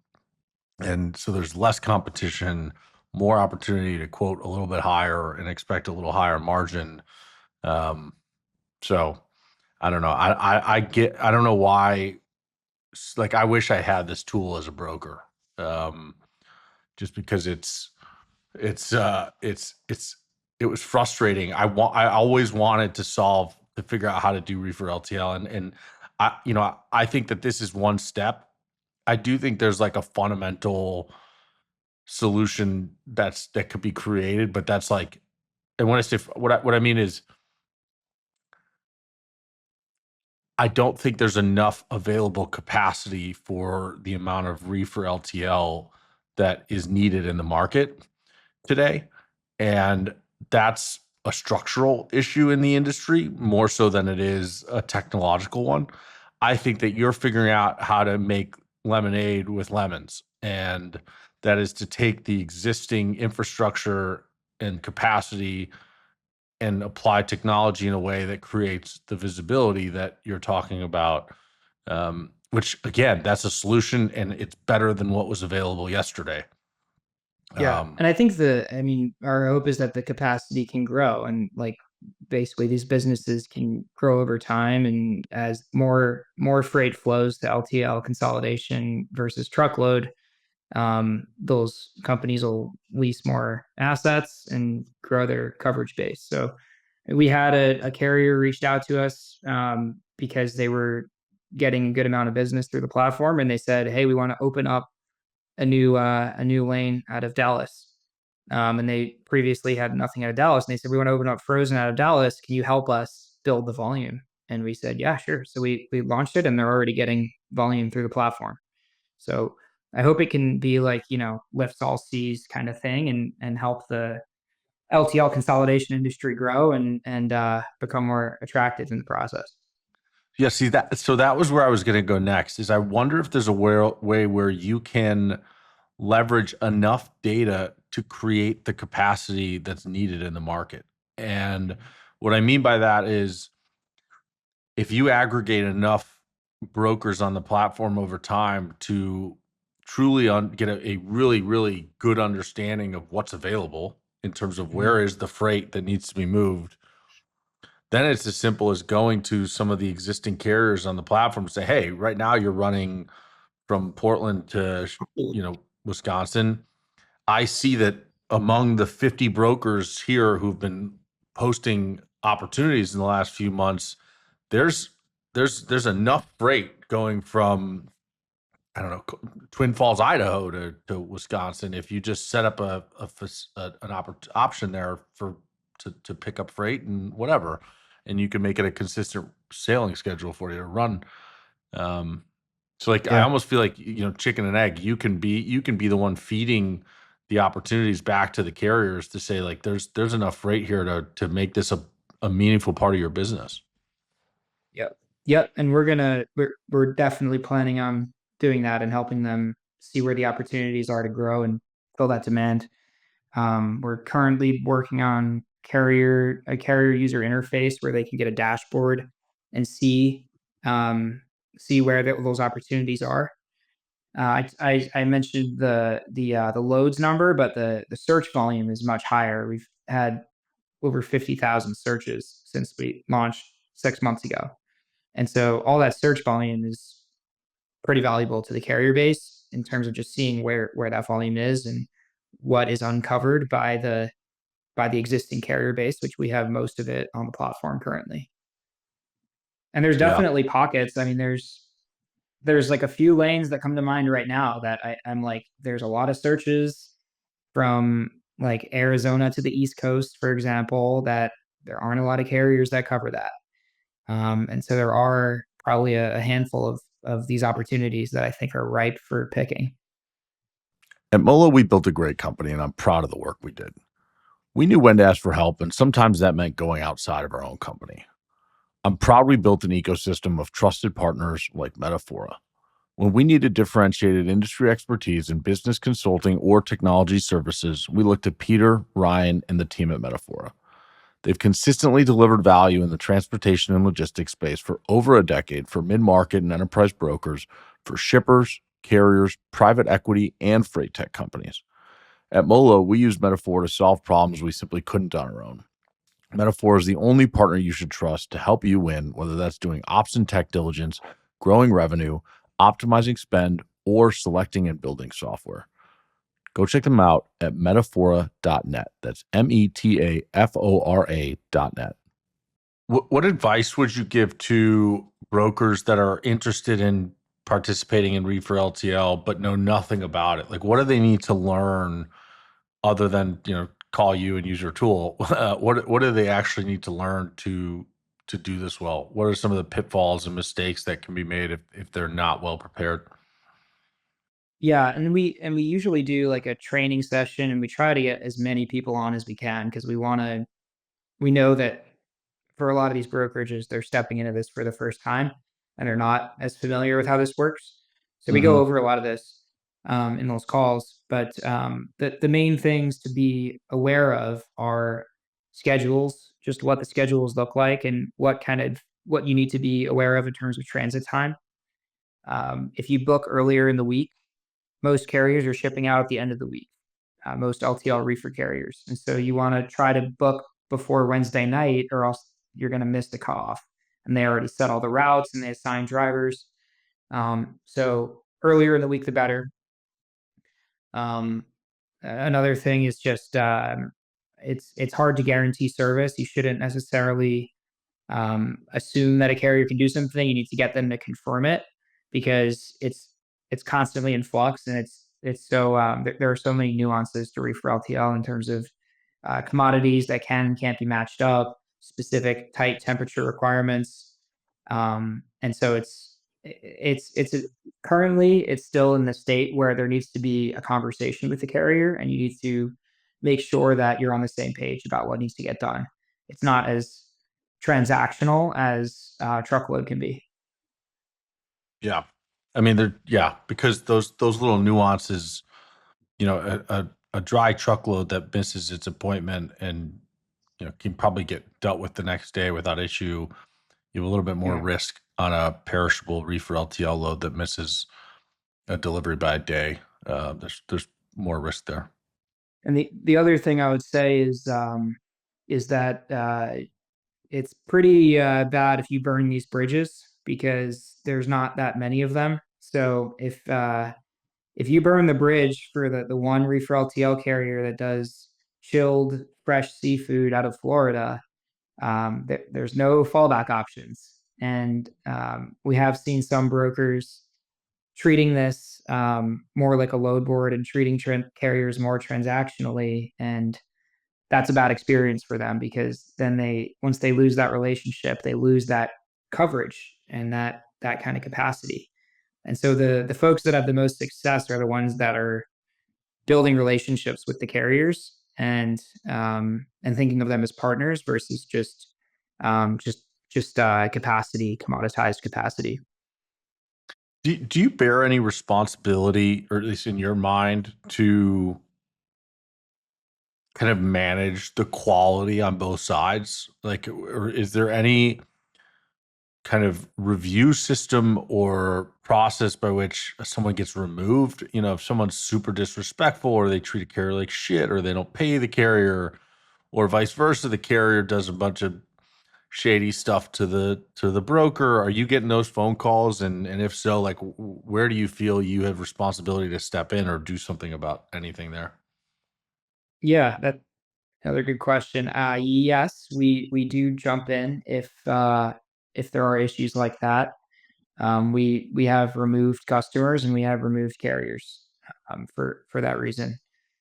And so there's less competition, more opportunity to quote a little bit higher and expect a little higher margin. So I don't know. I don't know why. Like, I wish I had this tool as a broker, just because it was frustrating. I always wanted to figure out how to do reefer LTL, and I think that this is one step. I do think there's like a fundamental solution that could be created, but that's like, and when I say what I mean is, I don't think there's enough available capacity for the amount of reefer LTL that is needed in the market today. And that's a structural issue in the industry more so than it is a technological one. I think that you're figuring out how to make lemonade with lemons. And that is to take the existing infrastructure and capacity and apply technology in a way that creates the visibility that you're talking about. Which again, that's a solution and it's better than what was available yesterday. Yeah. And I think our hope is that the capacity can grow and like basically these businesses can grow over time. And as more freight flows to LTL consolidation versus truckload, those companies will lease more assets and grow their coverage base. So we had a carrier reached out to us because they were getting a good amount of business through the platform, and they said, "Hey, we want to open up a new lane out of Dallas." And they previously had nothing out of Dallas, and they said, "We want to open up frozen out of Dallas. Can you help us build the volume?" And we said, "Yeah, sure." So we launched it, and they're already getting volume through the platform. So I hope it can be like, lifts all seas kind of thing and help the LTL consolidation industry grow and become more attractive in the process. Yeah, see that. So that was where I was going to go next. Is I wonder if there's a way where you can leverage enough data to create the capacity that's needed in the market. And what I mean by that is if you aggregate enough brokers on the platform over time to truly get a really, really good understanding of what's available in terms of where is the freight that needs to be moved, then it's as simple as going to some of the existing carriers on the platform and say, hey, right now you're running from Portland to, Wisconsin. I see that among the 50 brokers here who've been posting opportunities in the last few months, there's enough freight going from, I don't know, Twin Falls, Idaho to Wisconsin. If you just set up an option there to pick up freight and whatever, and you can make it a consistent sailing schedule for you to run. So like, I Yeah. almost feel like, chicken and egg, you can be the one feeding the opportunities back to the carriers to say like, there's enough freight here to make this a meaningful part of your business. Yep. Yep. And we're definitely planning on doing that and helping them see where the opportunities are to grow and fill that demand. We're currently working on a carrier user interface where they can get a dashboard and see where those opportunities are. I mentioned the loads number, but the search volume is much higher. We've had over 50,000 searches since we launched 6 months ago. And so all that search volume is pretty valuable to the carrier base in terms of just seeing where that volume is and what is uncovered by the existing carrier base, which we have most of it on the platform currently. And there's Yeah. definitely pockets. I mean, there's like a few lanes that come to mind right now that I'm like, there's a lot of searches from like Arizona to the East Coast, for example, that there aren't a lot of carriers that cover that. And so there are probably a handful of these opportunities that I think are ripe for picking. At Molo, we built a great company, and I'm proud of the work we did. We knew when to ask for help, and sometimes that meant going outside of our own company. I'm proud we built an ecosystem of trusted partners like Metaphora. When we needed differentiated industry expertise in business consulting or technology services, we looked to Peter, Ryan, and the team at Metaphora. They've consistently delivered value in the transportation and logistics space for over a decade for mid-market and enterprise brokers, for shippers, carriers, private equity, and freight tech companies. At Molo, we use Metaphor to solve problems we simply couldn't on our own. Metaphor is the only partner you should trust to help you win, whether that's doing ops and tech diligence, growing revenue, optimizing spend, or selecting and building software. Go check them out at metaphora.net. That's METAFORA.net. What advice would you give to brokers that are interested in participating in reefer LTL but know nothing about it? Like, what do they need to learn other than call you and use your tool? What do they actually need to learn to to do this well? What are some of the pitfalls and mistakes that can be made if they're not well prepared? Yeah, and we usually do like a training session, and we try to get as many people on as we can because we know that for a lot of these brokerages, they're stepping into this for the first time and they're not as familiar with how this works. So we go Mm-hmm. over a lot of this in those calls. But the main things to be aware of are schedules, just what the schedules look like, and what you need to be aware of in terms of transit time. If you book earlier in the week, most carriers are shipping out at the end of the week. Most LTL reefer carriers, and so you want to try to book before Wednesday night, or else you're going to miss the cutoff. And they already set all the routes and they assign drivers. So earlier in the week, the better. Um, Another thing is just it's hard to guarantee service. You shouldn't necessarily assume that a carrier can do something. You need to get them to confirm it because it's constantly in flux, and it's so there are so many nuances to reefer LTL in terms of commodities that can and can't be matched up, specific tight temperature requirements, and so currently it's still in the state where there needs to be a conversation with the carrier, and you need to make sure that you're on the same page about what needs to get done. It's not as transactional as truckload can be. Yeah. I mean, because those little nuances, a dry truckload that misses its appointment and can probably get dealt with the next day without issue. You have a little bit more Yeah. risk on a perishable reefer LTL load that misses a delivery by a day. There's more risk there. And the other thing I would say is that it's pretty bad if you burn these bridges because there's not that many of them. So if you burn the bridge for the one reefer LTL carrier that does chilled fresh seafood out of Florida, there's no fallback options. And we have seen some brokers treating this more like a load board and treating carriers more transactionally. And that's a bad experience for them because then once they lose that relationship, they lose that coverage and that kind of capacity. And so the folks that have the most success are the ones that are building relationships with the carriers and thinking of them as partners versus um, just just capacity, commoditized capacity. Do you bear any responsibility, or at least in your mind, to kind of manage the quality on both sides? Like, or is there any kind of review system or process by which someone gets removed? If someone's super disrespectful, or they treat a carrier like shit, or they don't pay the carrier, or vice versa, the carrier does a bunch of shady stuff to the broker. Are you getting those phone calls? And if so, like, where do you feel you have responsibility to step in or do something about anything there? Yeah, that's another good question. Yes, we do jump in if there are issues like that. We have removed customers and we have removed carriers for that reason.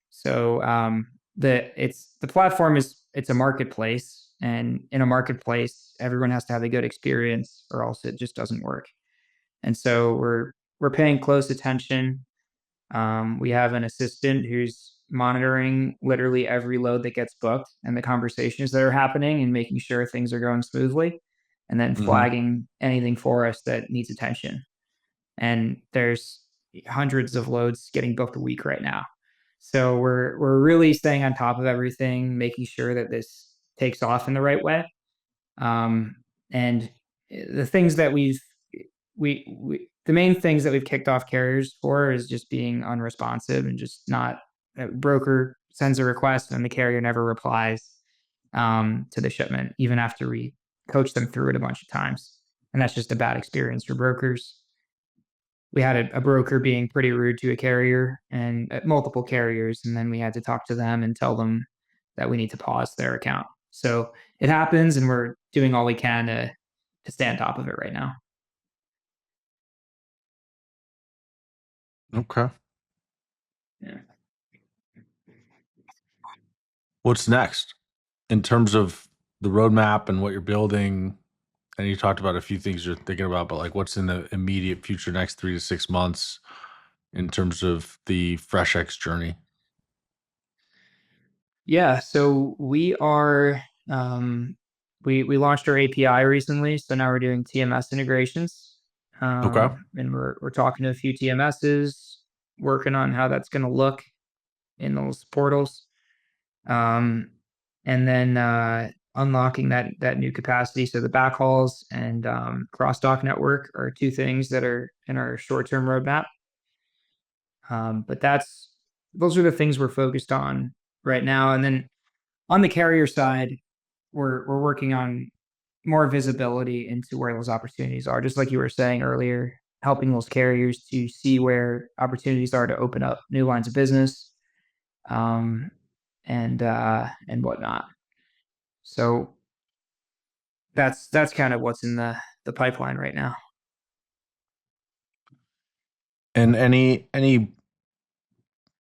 So the platform it's a marketplace, and in a marketplace, everyone has to have a good experience, or else it just doesn't work. And so we're paying close attention. We have an assistant who's monitoring literally every load that gets booked and the conversations that are happening and making sure things are going smoothly, and then Hmm. flagging anything for us that needs attention. And there's hundreds of loads getting booked a week right now. So we're really staying on top of everything, making sure that this takes off in the right way. Um, and the things that the main things that we've kicked off carriers for is just being unresponsive and just not. Broker sends a request and the carrier never replies to the shipment, even after we coach them through it a bunch of times. And that's just a bad experience for brokers. We had a broker being pretty rude to a carrier and multiple carriers, and then we had to talk to them and tell them that we need to pause their account. So it happens, and we're doing all we can to stay on top of it right now. Okay. Yeah. What's next in terms of the roadmap and what you're building? And you talked about a few things you're thinking about, but like what's in the immediate future, next 3 to 6 months in terms of the FreshX journey? Yeah, so we are we launched our API recently, so now we're doing TMS integrations. Okay. And we're talking to a few TMSs, working on how that's going to look in those portals. And then unlocking that new capacity. So the backhauls and cross-dock network are two things that are in our short-term roadmap. But those are the things we're focused on right now. And then on the carrier side, we're working on more visibility into where those opportunities are. Just like you were saying earlier, helping those carriers to see where opportunities are to open up new lines of business, and whatnot. So that's kind of what's in the pipeline right now. And any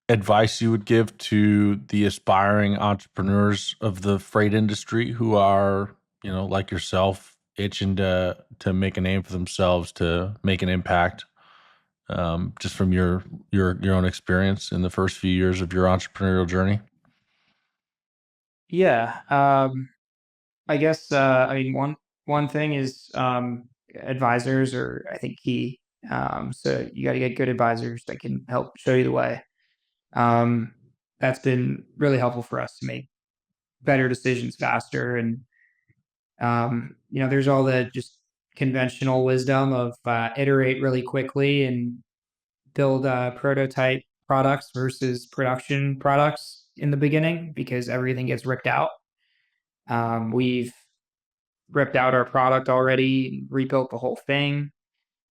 advice you would give to the aspiring entrepreneurs of the freight industry who are, like yourself, itching to make a name for themselves, to make an impact, just from your own experience in the first few years of your entrepreneurial journey? Yeah. I guess I mean one thing is advisors are, I think, key. So you got to get good advisors that can help show you the way. Um, that's been really helpful for us to make better decisions faster. And there's all the just conventional wisdom of iterate really quickly and build prototype products versus production products in the beginning, because everything gets ripped out. We've ripped out our product already, rebuilt the whole thing,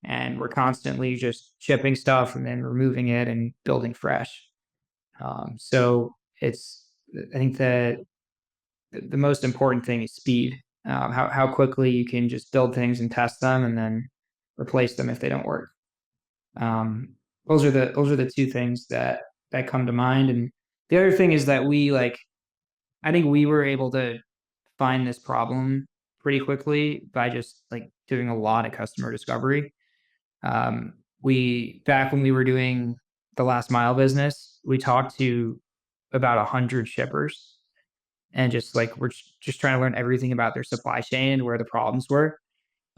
and we're constantly just shipping stuff and then removing it and building fresh. So I think that the most important thing is speed. How quickly you can just build things and test them and then replace them if they don't work. Um, those are the two things that come to mind. And the other thing is that I think we were able to find this problem pretty quickly by just like doing a lot of customer discovery. We back when we were doing the last mile business, we talked to about 100 shippers, and just like we're just trying to learn everything about their supply chain and where the problems were.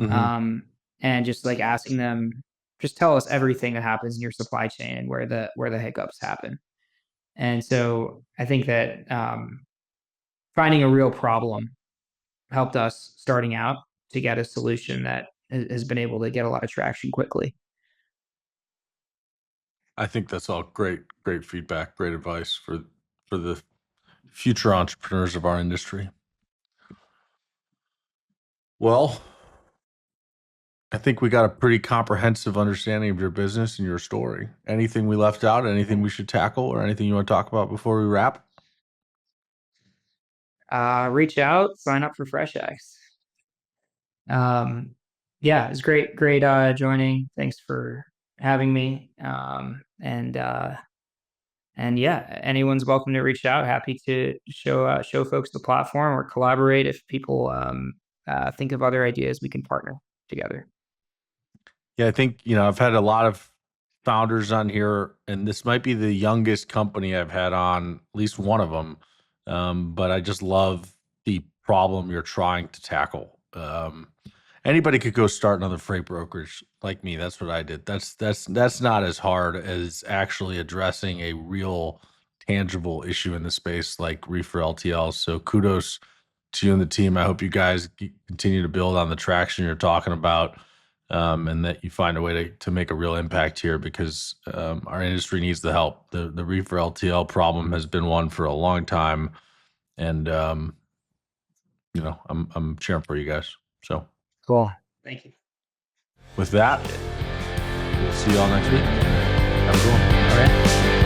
Mm-hmm. Um, and just like asking them, just tell us everything that happens in your supply chain and where the hiccups happen. And so I think that finding a real problem helped us starting out to get a solution that has been able to get a lot of traction quickly. I think that's all great feedback, great advice for the future entrepreneurs of our industry. Well, I think we got a pretty comprehensive understanding of your business and your story. Anything we left out, anything we should tackle, or anything you want to talk about before we wrap? Reach out, sign up for FreshX. Yeah, it's great joining. Thanks for having me. And yeah, anyone's welcome to reach out. Happy to show folks the platform or collaborate if people think of other ideas. We can partner together. Yeah, I think, I've had a lot of founders on here, and this might be the youngest company I've had on, at least one of them. But I just love the problem you're trying to tackle. Anybody could go start another freight brokerage like me. That's what I did. That's not as hard as actually addressing a real tangible issue in the space like reefer LTL. So kudos to you and the team. I hope you guys continue to build on the traction you're talking about, and that you find a way to make a real impact here, because our industry needs the help. The reefer LTL problem has been one for a long time, and I'm cheering for you guys. So Cool. Thank you. with that, we'll see you all next week. Have a good one. All right.